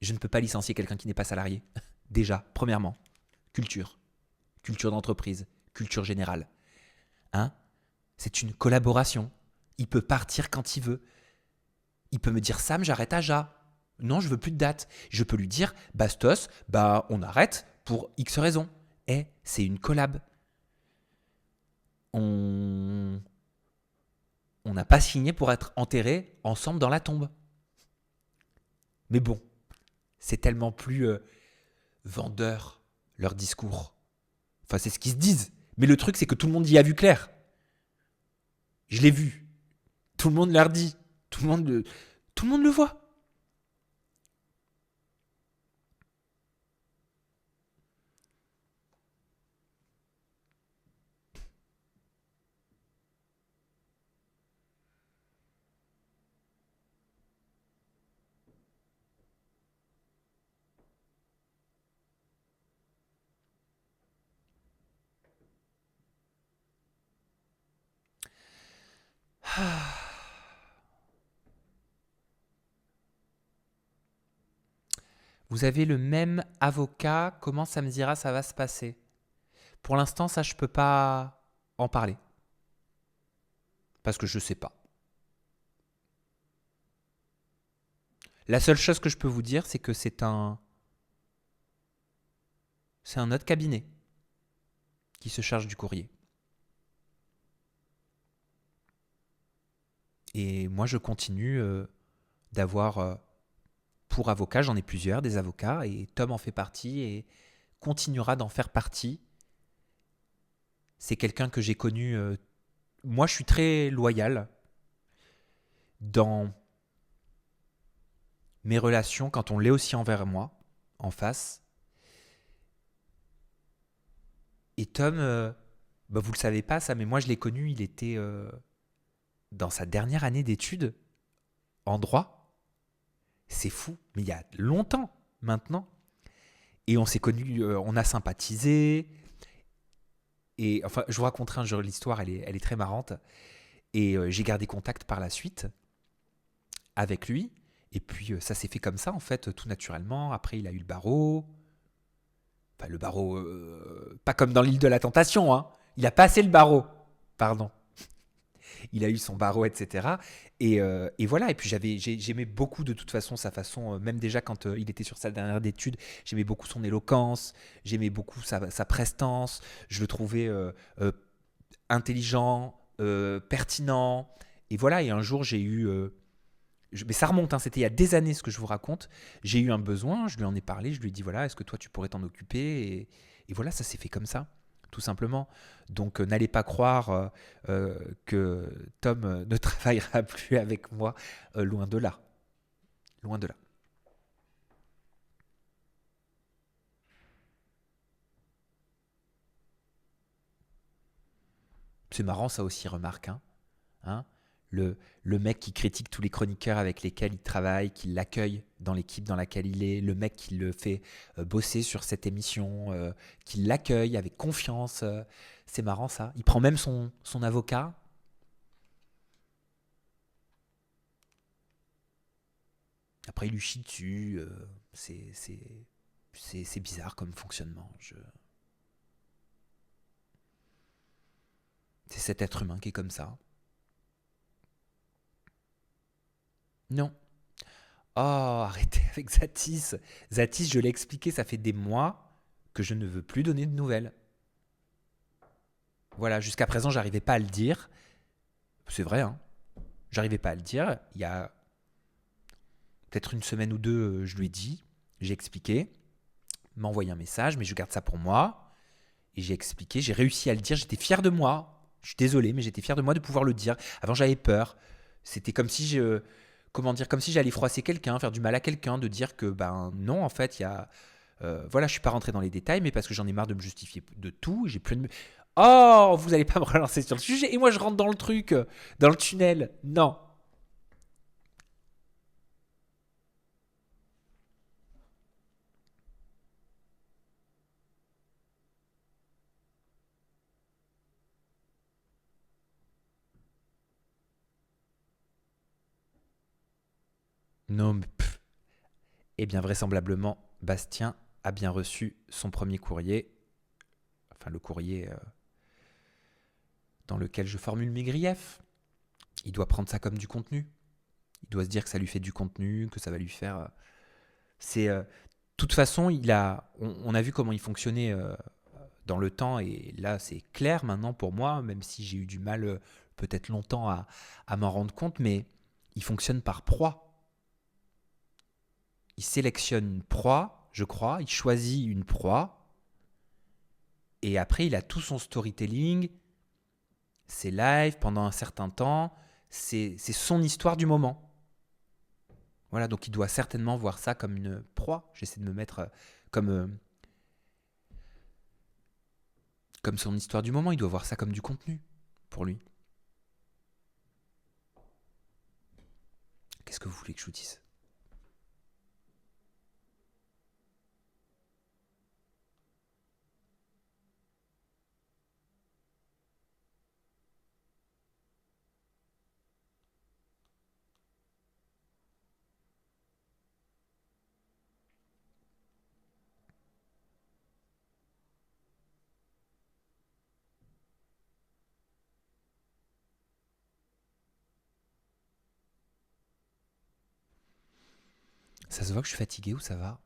Je ne peux pas licencier quelqu'un qui n'est pas salarié. Déjà, premièrement, culture d'entreprise, culture générale. Hein? C'est une collaboration. Il peut partir quand il veut. Il peut me dire Sam, j'arrête à Ja. Non, je veux plus de date. Je peux lui dire Bastos, on arrête pour X raisons. C'est une collab. On n'a pas signé pour être enterrés ensemble dans la tombe. Mais bon, c'est tellement plus vendeur leur discours. Enfin, c'est ce qu'ils se disent. Mais le truc, c'est que tout le monde y a vu clair. Je l'ai vu. Tout le monde leur dit. Tout le monde le voit. Vous avez le même avocat, comment ça me dira ça va se passer? Pour l'instant, ça, je peux pas en parler. Parce que je sais pas. La seule chose que je peux vous dire, c'est que c'est un autre cabinet qui se charge du courrier. Et moi, je continue d'avoir pour avocat, j'en ai plusieurs, des avocats, et Tom en fait partie et continuera d'en faire partie. C'est quelqu'un que j'ai connu. Moi, je suis très loyal dans mes relations quand on l'est aussi envers moi, en face. Et Tom, bah vous le savez pas ça, mais moi je l'ai connu, il était dans sa dernière année d'études en droit. C'est fou, mais il y a longtemps maintenant. Et on s'est connus, on a sympathisé. Et enfin, je vous raconterai un jour l'histoire, elle est très marrante. Et j'ai gardé contact par la suite avec lui. Et puis ça s'est fait comme ça, en fait, tout naturellement. Après, il a eu le barreau. Enfin, le barreau, pas comme dans l'île de la Tentation, hein. Il a passé le barreau. Pardon. Il a eu son barreau, etc. Et voilà. Et puis j'aimais beaucoup de toute façon sa façon, même déjà quand il était sur sa dernière d'études, j'aimais beaucoup son éloquence, j'aimais beaucoup sa prestance. Je le trouvais intelligent, pertinent. Et voilà. Et un jour, j'ai eu mais ça remonte, hein, c'était il y a des années ce que je vous raconte. J'ai eu un besoin, je lui en ai parlé, je lui ai dit voilà, est-ce que toi tu pourrais t'en occuper et voilà, ça s'est fait comme ça, tout simplement. Donc n'allez pas croire que Tom ne travaillera plus avec moi, loin de là. Loin de là. C'est marrant ça aussi, remarque. Hein, le mec qui critique tous les chroniqueurs avec lesquels il travaille, qui l'accueille dans l'équipe dans laquelle il est, le mec qui le fait bosser sur cette émission, qui l'accueille avec confiance. C'est marrant ça. Il prend même son avocat. Après, il lui chie dessus. C'est, c'est, c'est bizarre comme fonctionnement. C'est cet être humain qui est comme ça. Non. Oh, arrêtez avec Zatis. Zatis, je l'ai expliqué, ça fait des mois que je ne veux plus donner de nouvelles. Voilà, jusqu'à présent, j'arrivais pas à le dire. C'est vrai, hein. J'arrivais pas à le dire. Il y a peut-être une semaine ou deux, je lui ai dit, j'ai expliqué, il m'a envoyé un message, mais je garde ça pour moi. Et j'ai expliqué, j'ai réussi à le dire, j'étais fier de moi. Je suis désolé, mais j'étais fier de moi de pouvoir le dire. Avant, j'avais peur. C'était comme si comment dire, comme si j'allais froisser quelqu'un, faire du mal à quelqu'un, de dire que ben non, en fait, il y a, voilà, je suis pas rentré dans les détails, mais parce que j'en ai marre de me justifier de tout. J'ai plus de, oh, vous allez pas me relancer sur le sujet et moi je rentre dans le truc, dans le tunnel. Non, non, mais et bien vraisemblablement, Bastien a bien reçu son premier courrier, enfin le courrier dans lequel je formule mes griefs. Il doit prendre ça comme du contenu. Il doit se dire que ça lui fait du contenu, que ça va lui faire. C'est, de toute façon, on a vu comment il fonctionnait dans le temps, et là c'est clair maintenant pour moi, même si j'ai eu du mal peut-être longtemps à m'en rendre compte, mais il fonctionne par proie. Il sélectionne une proie, je crois, il choisit une proie, et après il a tout son storytelling, ses lives pendant un certain temps, c'est son histoire du moment. Voilà, donc il doit certainement voir ça comme une proie. J'essaie de me mettre comme, comme son histoire du moment, il doit voir ça comme du contenu pour lui. Qu'est-ce que vous voulez que je vous dise? Ça se voit que je suis fatigué ou ça va?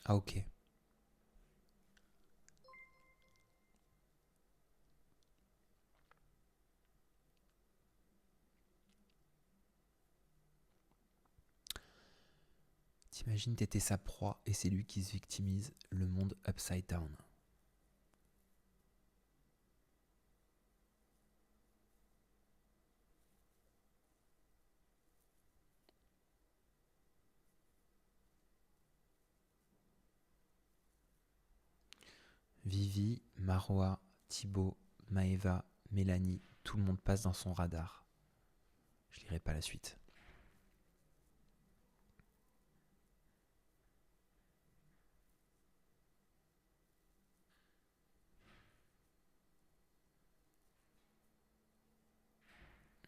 Ah ok. T'imagines t'étais sa proie et c'est lui qui se victimise, le monde upside down. Vivi, Marois, Thibaut, Maeva, Mélanie, tout le monde passe dans son radar. Je lirai pas la suite.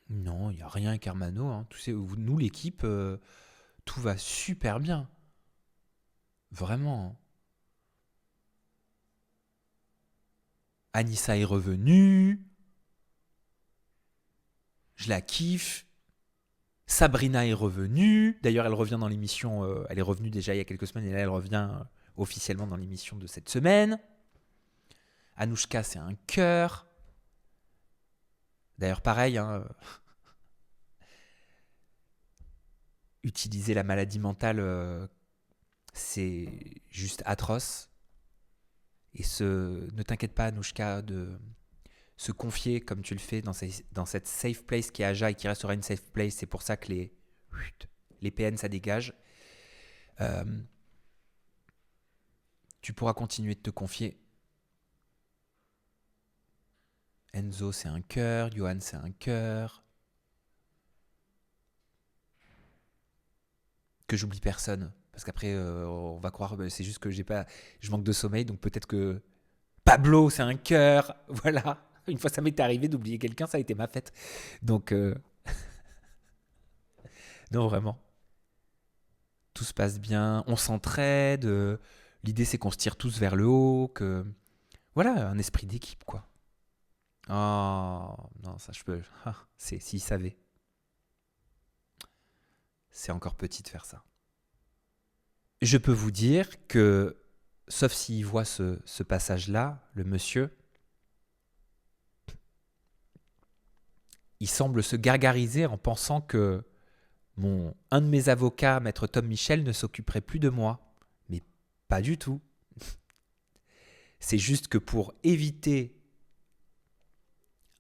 Non, il n'y a rien avec Hermano. Hein. Nous, l'équipe, tout va super bien. Vraiment. Hein. Anissa est revenue. Je la kiffe. Sabrina est revenue. D'ailleurs, elle revient dans l'émission. Elle est revenue déjà il y a quelques semaines et là, elle revient officiellement dans l'émission de cette semaine. Anouchka, c'est un cœur. D'ailleurs, pareil, hein, utiliser la maladie mentale, c'est juste atroce. Et ne t'inquiète pas, Anouchka, de se confier comme tu le fais dans cette safe place qui est Aja et qui restera une safe place. C'est pour ça que les PN, ça dégage. Euh, tu pourras continuer de te confier. Enzo, c'est un cœur. Johan, c'est un cœur. Que j'oublie personne. Parce qu'après, on va croire, c'est juste que je manque de sommeil, donc peut-être que Pablo, c'est un cœur. Voilà. Une fois, ça m'est arrivé d'oublier quelqu'un, ça a été ma fête. Donc, non, vraiment. Tout se passe bien. On s'entraide. L'idée, c'est qu'on se tire tous vers le haut. Que voilà, un esprit d'équipe, quoi. Oh, non, ça, je peux. Ah, s'il savait. C'est encore petit de faire ça. Je peux vous dire que, sauf s'il voit ce passage-là, le monsieur, il semble se gargariser en pensant que un de mes avocats, maître Tom Michel, ne s'occuperait plus de moi. Mais pas du tout. C'est juste que pour éviter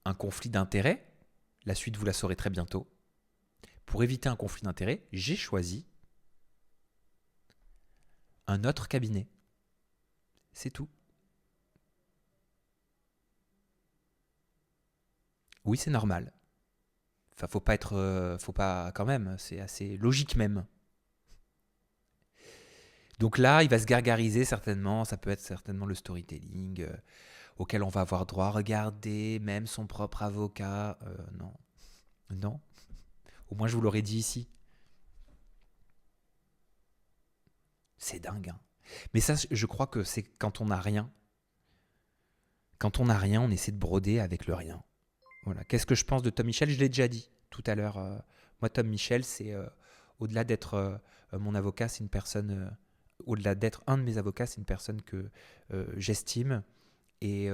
un conflit d'intérêts, la suite vous la saurez très bientôt, pour éviter un conflit d'intérêts, j'ai choisi un autre cabinet. C'est tout. Oui, c'est normal. Enfin, faut pas quand même, c'est assez logique même. Donc là, il va se gargariser certainement, ça peut être certainement le storytelling auquel on va avoir droit. Regardez, même son propre avocat. Non, non. Au moins, je vous l'aurais dit ici. C'est dingue. Hein. Mais ça, je crois que c'est quand on n'a rien. Quand on n'a rien, on essaie de broder avec le rien. Voilà. Qu'est-ce que je pense de Tom Michel? Je l'ai déjà dit tout à l'heure. Moi, Tom Michel, c'est au-delà d'être mon avocat, c'est une personne. Au-delà d'être un de mes avocats, c'est une personne que j'estime et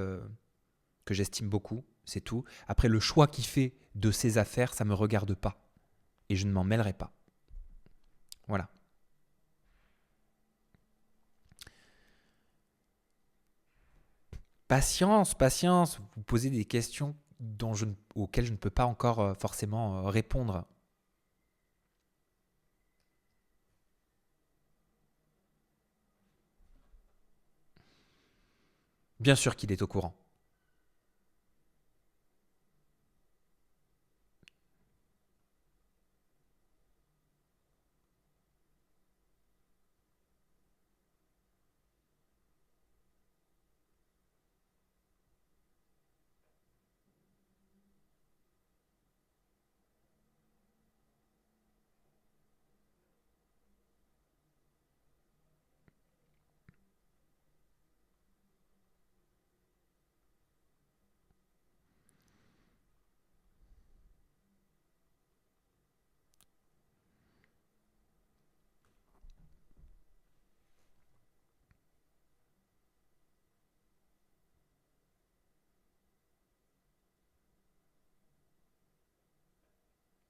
que j'estime beaucoup. C'est tout. Après, le choix qu'il fait de ses affaires, ça ne me regarde pas. Et je ne m'en mêlerai pas. Voilà. Patience, patience. Vous posez des questions auxquelles je ne peux pas encore forcément répondre. Bien sûr qu'il est au courant.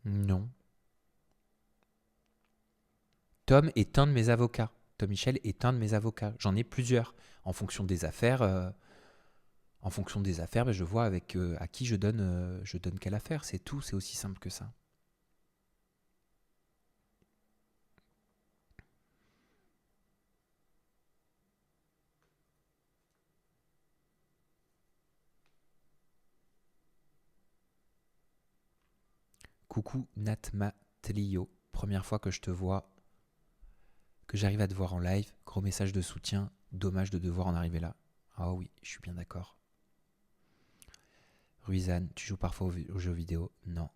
Non. Tom est un de mes avocats. Tom Michel est un de mes avocats. J'en ai plusieurs. En fonction des affaires, ben, je vois avec à qui je donne quelle affaire. C'est tout. C'est aussi simple que ça. Coucou Natma Tlio. Première fois que je te vois, que j'arrive à te voir en live. Gros message de soutien. Dommage de devoir en arriver là. Ah oui, je suis bien d'accord. Ruizane, tu joues parfois aux jeux vidéo? Non.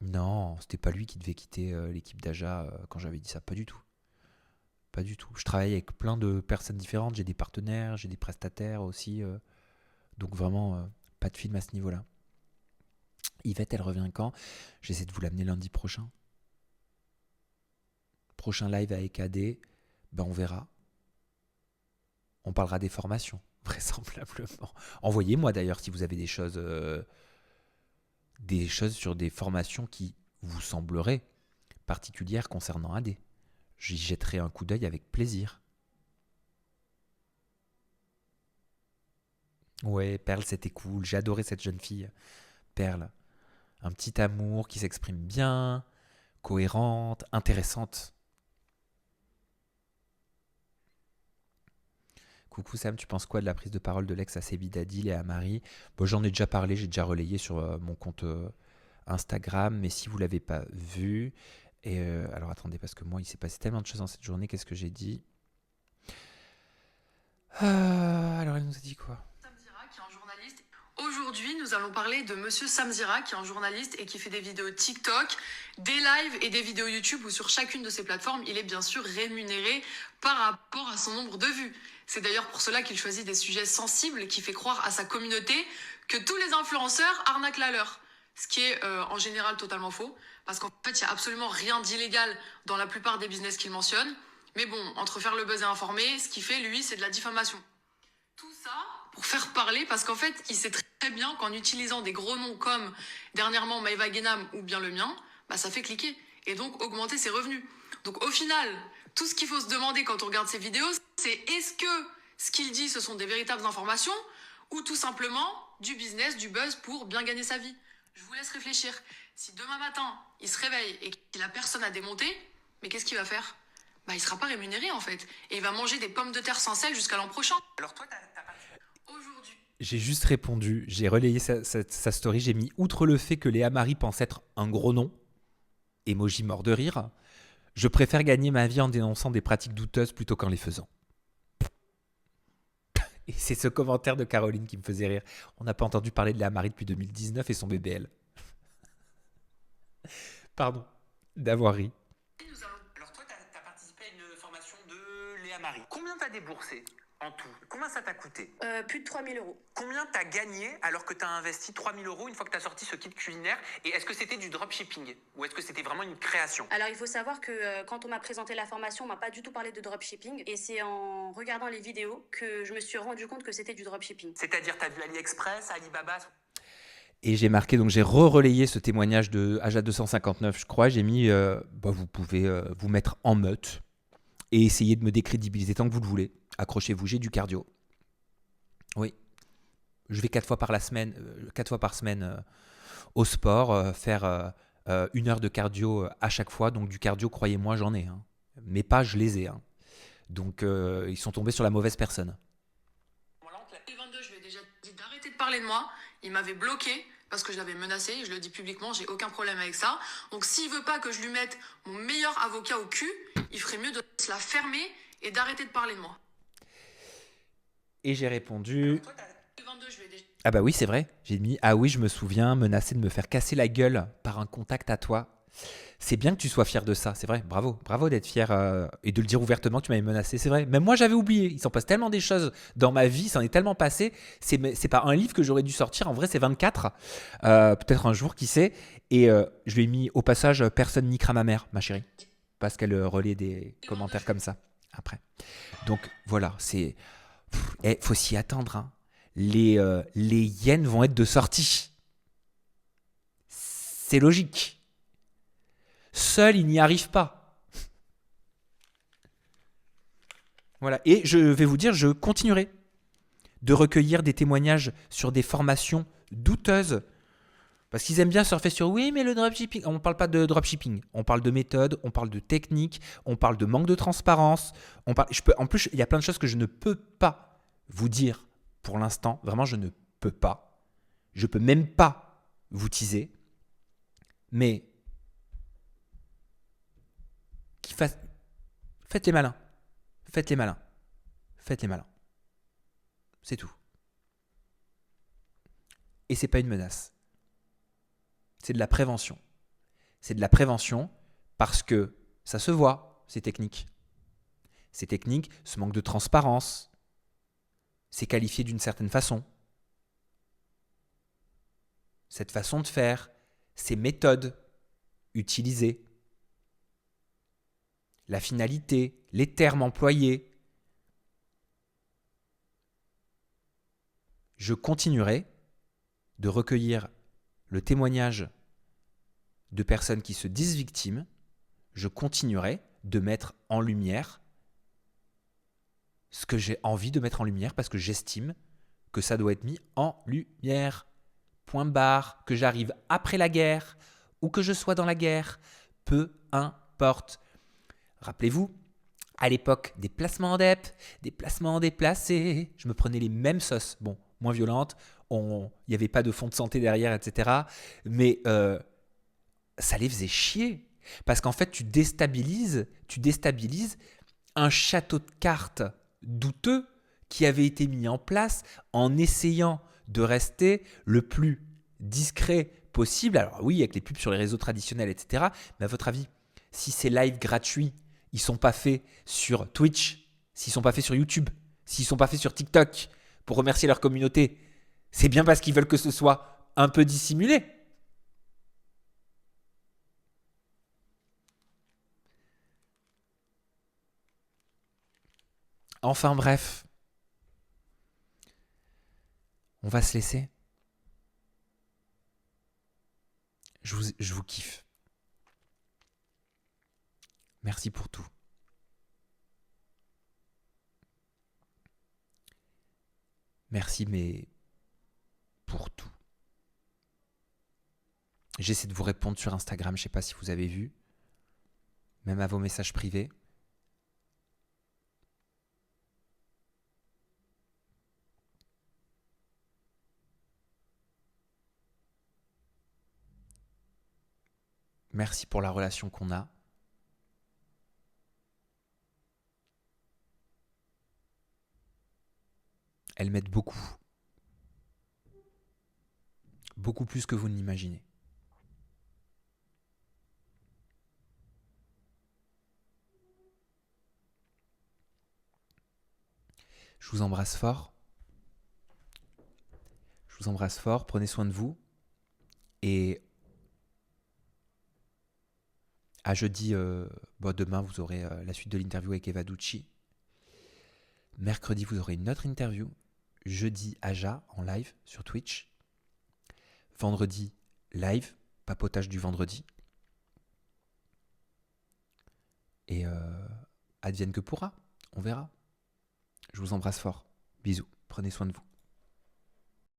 Non, c'était pas lui qui devait quitter l'équipe d'Aja quand j'avais dit ça. Pas du tout. Pas du tout. Je travaille avec plein de personnes différentes. J'ai des partenaires, j'ai des prestataires aussi. Donc vraiment, pas de film à ce niveau-là. Yvette, elle revient quand? J'essaie de vous l'amener lundi prochain. Prochain live avec AD, ben on verra. On parlera des formations, vraisemblablement. Envoyez-moi d'ailleurs si vous avez des choses sur des formations qui vous sembleraient particulières concernant AD. J'y jetterai un coup d'œil avec plaisir. Ouais, Perle, c'était cool. J'ai adoré cette jeune fille. Perle, un petit amour qui s'exprime bien, cohérente, intéressante. Coucou Sam, tu penses quoi de la prise de parole de l'ex à Sebidadil et à Marie? Bon, j'en ai déjà parlé, j'ai déjà relayé sur mon compte Instagram, mais si vous ne l'avez pas vu, alors attendez, parce que moi il s'est passé tellement de choses dans cette journée, qu'est-ce que j'ai dit? Alors elle nous a dit quoi? Samzira, qui est un journaliste. Aujourd'hui, nous allons parler de Monsieur Samzira, qui est un journaliste et qui fait des vidéos TikTok, des lives et des vidéos YouTube où sur chacune de ces plateformes, il est bien sûr rémunéré par rapport à son nombre de vues. C'est d'ailleurs pour cela qu'il choisit des sujets sensibles qui fait croire à sa communauté que tous les influenceurs arnaquent la leur. Ce qui est en général totalement faux, parce qu'en fait, il n'y a absolument rien d'illégal dans la plupart des business qu'il mentionne. Mais bon, entre faire le buzz et informer, ce qu'il fait, lui, c'est de la diffamation. Tout ça pour faire parler, parce qu'en fait, il sait très bien qu'en utilisant des gros noms comme dernièrement Maëva Guénam ou bien le mien, bah, ça fait cliquer et donc augmenter ses revenus. Donc au final, tout ce qu'il faut se demander quand on regarde ces vidéos, c'est est-ce que ce qu'il dit, ce sont des véritables informations ou tout simplement du business, du buzz pour bien gagner sa vie. Je vous laisse réfléchir. Si demain matin, il se réveille et qu'il a personne à démonter, mais qu'est-ce qu'il va faire? Bah, il sera pas rémunéré en fait. Et il va manger des pommes de terre sans sel jusqu'à l'an prochain. Alors toi, t'as pas... Aujourd'hui. J'ai juste répondu, j'ai relayé sa story, j'ai mis outre le fait que Léa Marie pense être un gros nom, emoji mort de rire, je préfère gagner ma vie en dénonçant des pratiques douteuses plutôt qu'en les faisant. Et c'est ce commentaire de Caroline qui me faisait rire. On n'a pas entendu parler de Léa Marie depuis 2019 et son BBL. Pardon d'avoir ri. Alors toi, t'as participé à une formation de Léa Marie. Combien t'as déboursé en tout? Combien ça t'a coûté? Plus de 3 000 euros. Combien t'as gagné alors que t'as investi 3 000 euros une fois que t'as sorti ce kit culinaire? Et est-ce que c'était du dropshipping? Ou est-ce que c'était vraiment une création? Alors il faut savoir que quand on m'a présenté la formation, on m'a pas du tout parlé de dropshipping. Et c'est en regardant les vidéos que je me suis rendu compte que c'était du dropshipping. C'est-à-dire t'as vu AliExpress, Alibaba? Et j'ai marqué, donc j'ai relayé ce témoignage de Aja 259, je crois. J'ai mis, vous pouvez vous mettre en meute et essayer de me décrédibiliser tant que vous le voulez. Accrochez-vous, j'ai du cardio. Oui. Je vais 4 fois par semaine au sport, faire 1 heure de cardio à chaque fois. Donc du cardio, croyez-moi, j'en ai. Hein. Mes pas, je les ai. Hein. Donc ils sont tombés sur la mauvaise personne. En 2022, je lui ai déjà dit d'arrêter de parler de moi. Il m'avait bloqué parce que je l'avais menacé. Je le dis publiquement, j'ai aucun problème avec ça. Donc s'il veut pas que je lui mette mon meilleur avocat au cul, il ferait mieux de se la fermer et d'arrêter de parler de moi. Et j'ai répondu... Toi, 22, je lui ai déjà... Ah bah oui, c'est vrai. J'ai mis, ah oui, je me souviens, menacé de me faire casser la gueule par un contact à toi. C'est bien que tu sois fier de ça, c'est vrai. Bravo, bravo d'être fier et de le dire ouvertement que tu m'avais menacé, c'est vrai. Même moi, j'avais oublié. Il s'en passe tellement des choses dans ma vie, ça en est tellement passé. C'est pas un livre que j'aurais dû sortir. En vrai, c'est 24. Peut-être un jour, qui sait. Et je lui ai mis au passage, personne niquera ma mère, ma chérie. Parce qu'elle relaie des commentaires comme ça après. Donc voilà, c'est... faut s'y attendre, hein. Les yens vont être de sortie. C'est logique. Seul, il n'y arrive pas. Voilà. Et je vais vous dire, je continuerai de recueillir des témoignages sur des formations douteuses. Parce qu'ils aiment bien surfer sur oui, mais le dropshipping. On ne parle pas de dropshipping. On parle de méthode, on parle de technique, on parle de manque de transparence. En plus, il y a plein de choses que je ne peux pas vous dire pour l'instant. Vraiment, je ne peux pas. Je ne peux même pas vous teaser. Mais faites les malins. Faites les malins. Faites les malins. C'est tout. Et c'est pas une menace. C'est de la prévention. C'est de la prévention parce que ça se voit, ces techniques. Ces techniques, ce manque de transparence, c'est qualifié d'une certaine façon. Cette façon de faire, ces méthodes utilisées, la finalité, les termes employés. Je continuerai de recueillir le témoignage de personnes qui se disent victimes. Je continuerai de mettre en lumière ce que j'ai envie de mettre en lumière parce que j'estime que ça doit être mis en lumière. Point barre, que j'arrive après la guerre ou que je sois dans la guerre, peu importe. Rappelez-vous, à l'époque des placements en DEP, des placements déplacés, je me prenais les mêmes sauces, bon, moins violentes, il n'y avait pas de fonds de santé derrière, etc. Mais ça les faisait chier. Parce qu'en fait, tu déstabilises un château de cartes douteux qui avait été mis en place en essayant de rester le plus discret possible. Alors oui, avec les pubs sur les réseaux traditionnels, etc. Mais à votre avis, si ces lives gratuits, ils ne sont pas faits sur Twitch, s'ils ne sont pas faits sur YouTube, s'ils ne sont pas faits sur TikTok pour remercier leur communauté, c'est bien parce qu'ils veulent que ce soit un peu dissimulé. Enfin bref, on va se laisser. Je vous kiffe. Merci pour tout. Merci, mais pour tout. J'essaie de vous répondre sur Instagram, je ne sais pas si vous avez vu, même à vos messages privés. Merci pour la relation qu'on a. Elle m'aide beaucoup. Beaucoup plus que vous ne l'imaginez. Je vous embrasse fort. Je vous embrasse fort. Prenez soin de vous. Et à jeudi, demain, vous aurez la suite de l'interview avec Eva Ducci. Mercredi, vous aurez une autre interview. Jeudi, Aja en live sur Twitch. Vendredi, live, papotage du vendredi. Et advienne que pourra, on verra. Je vous embrasse fort. Bisous, prenez soin de vous.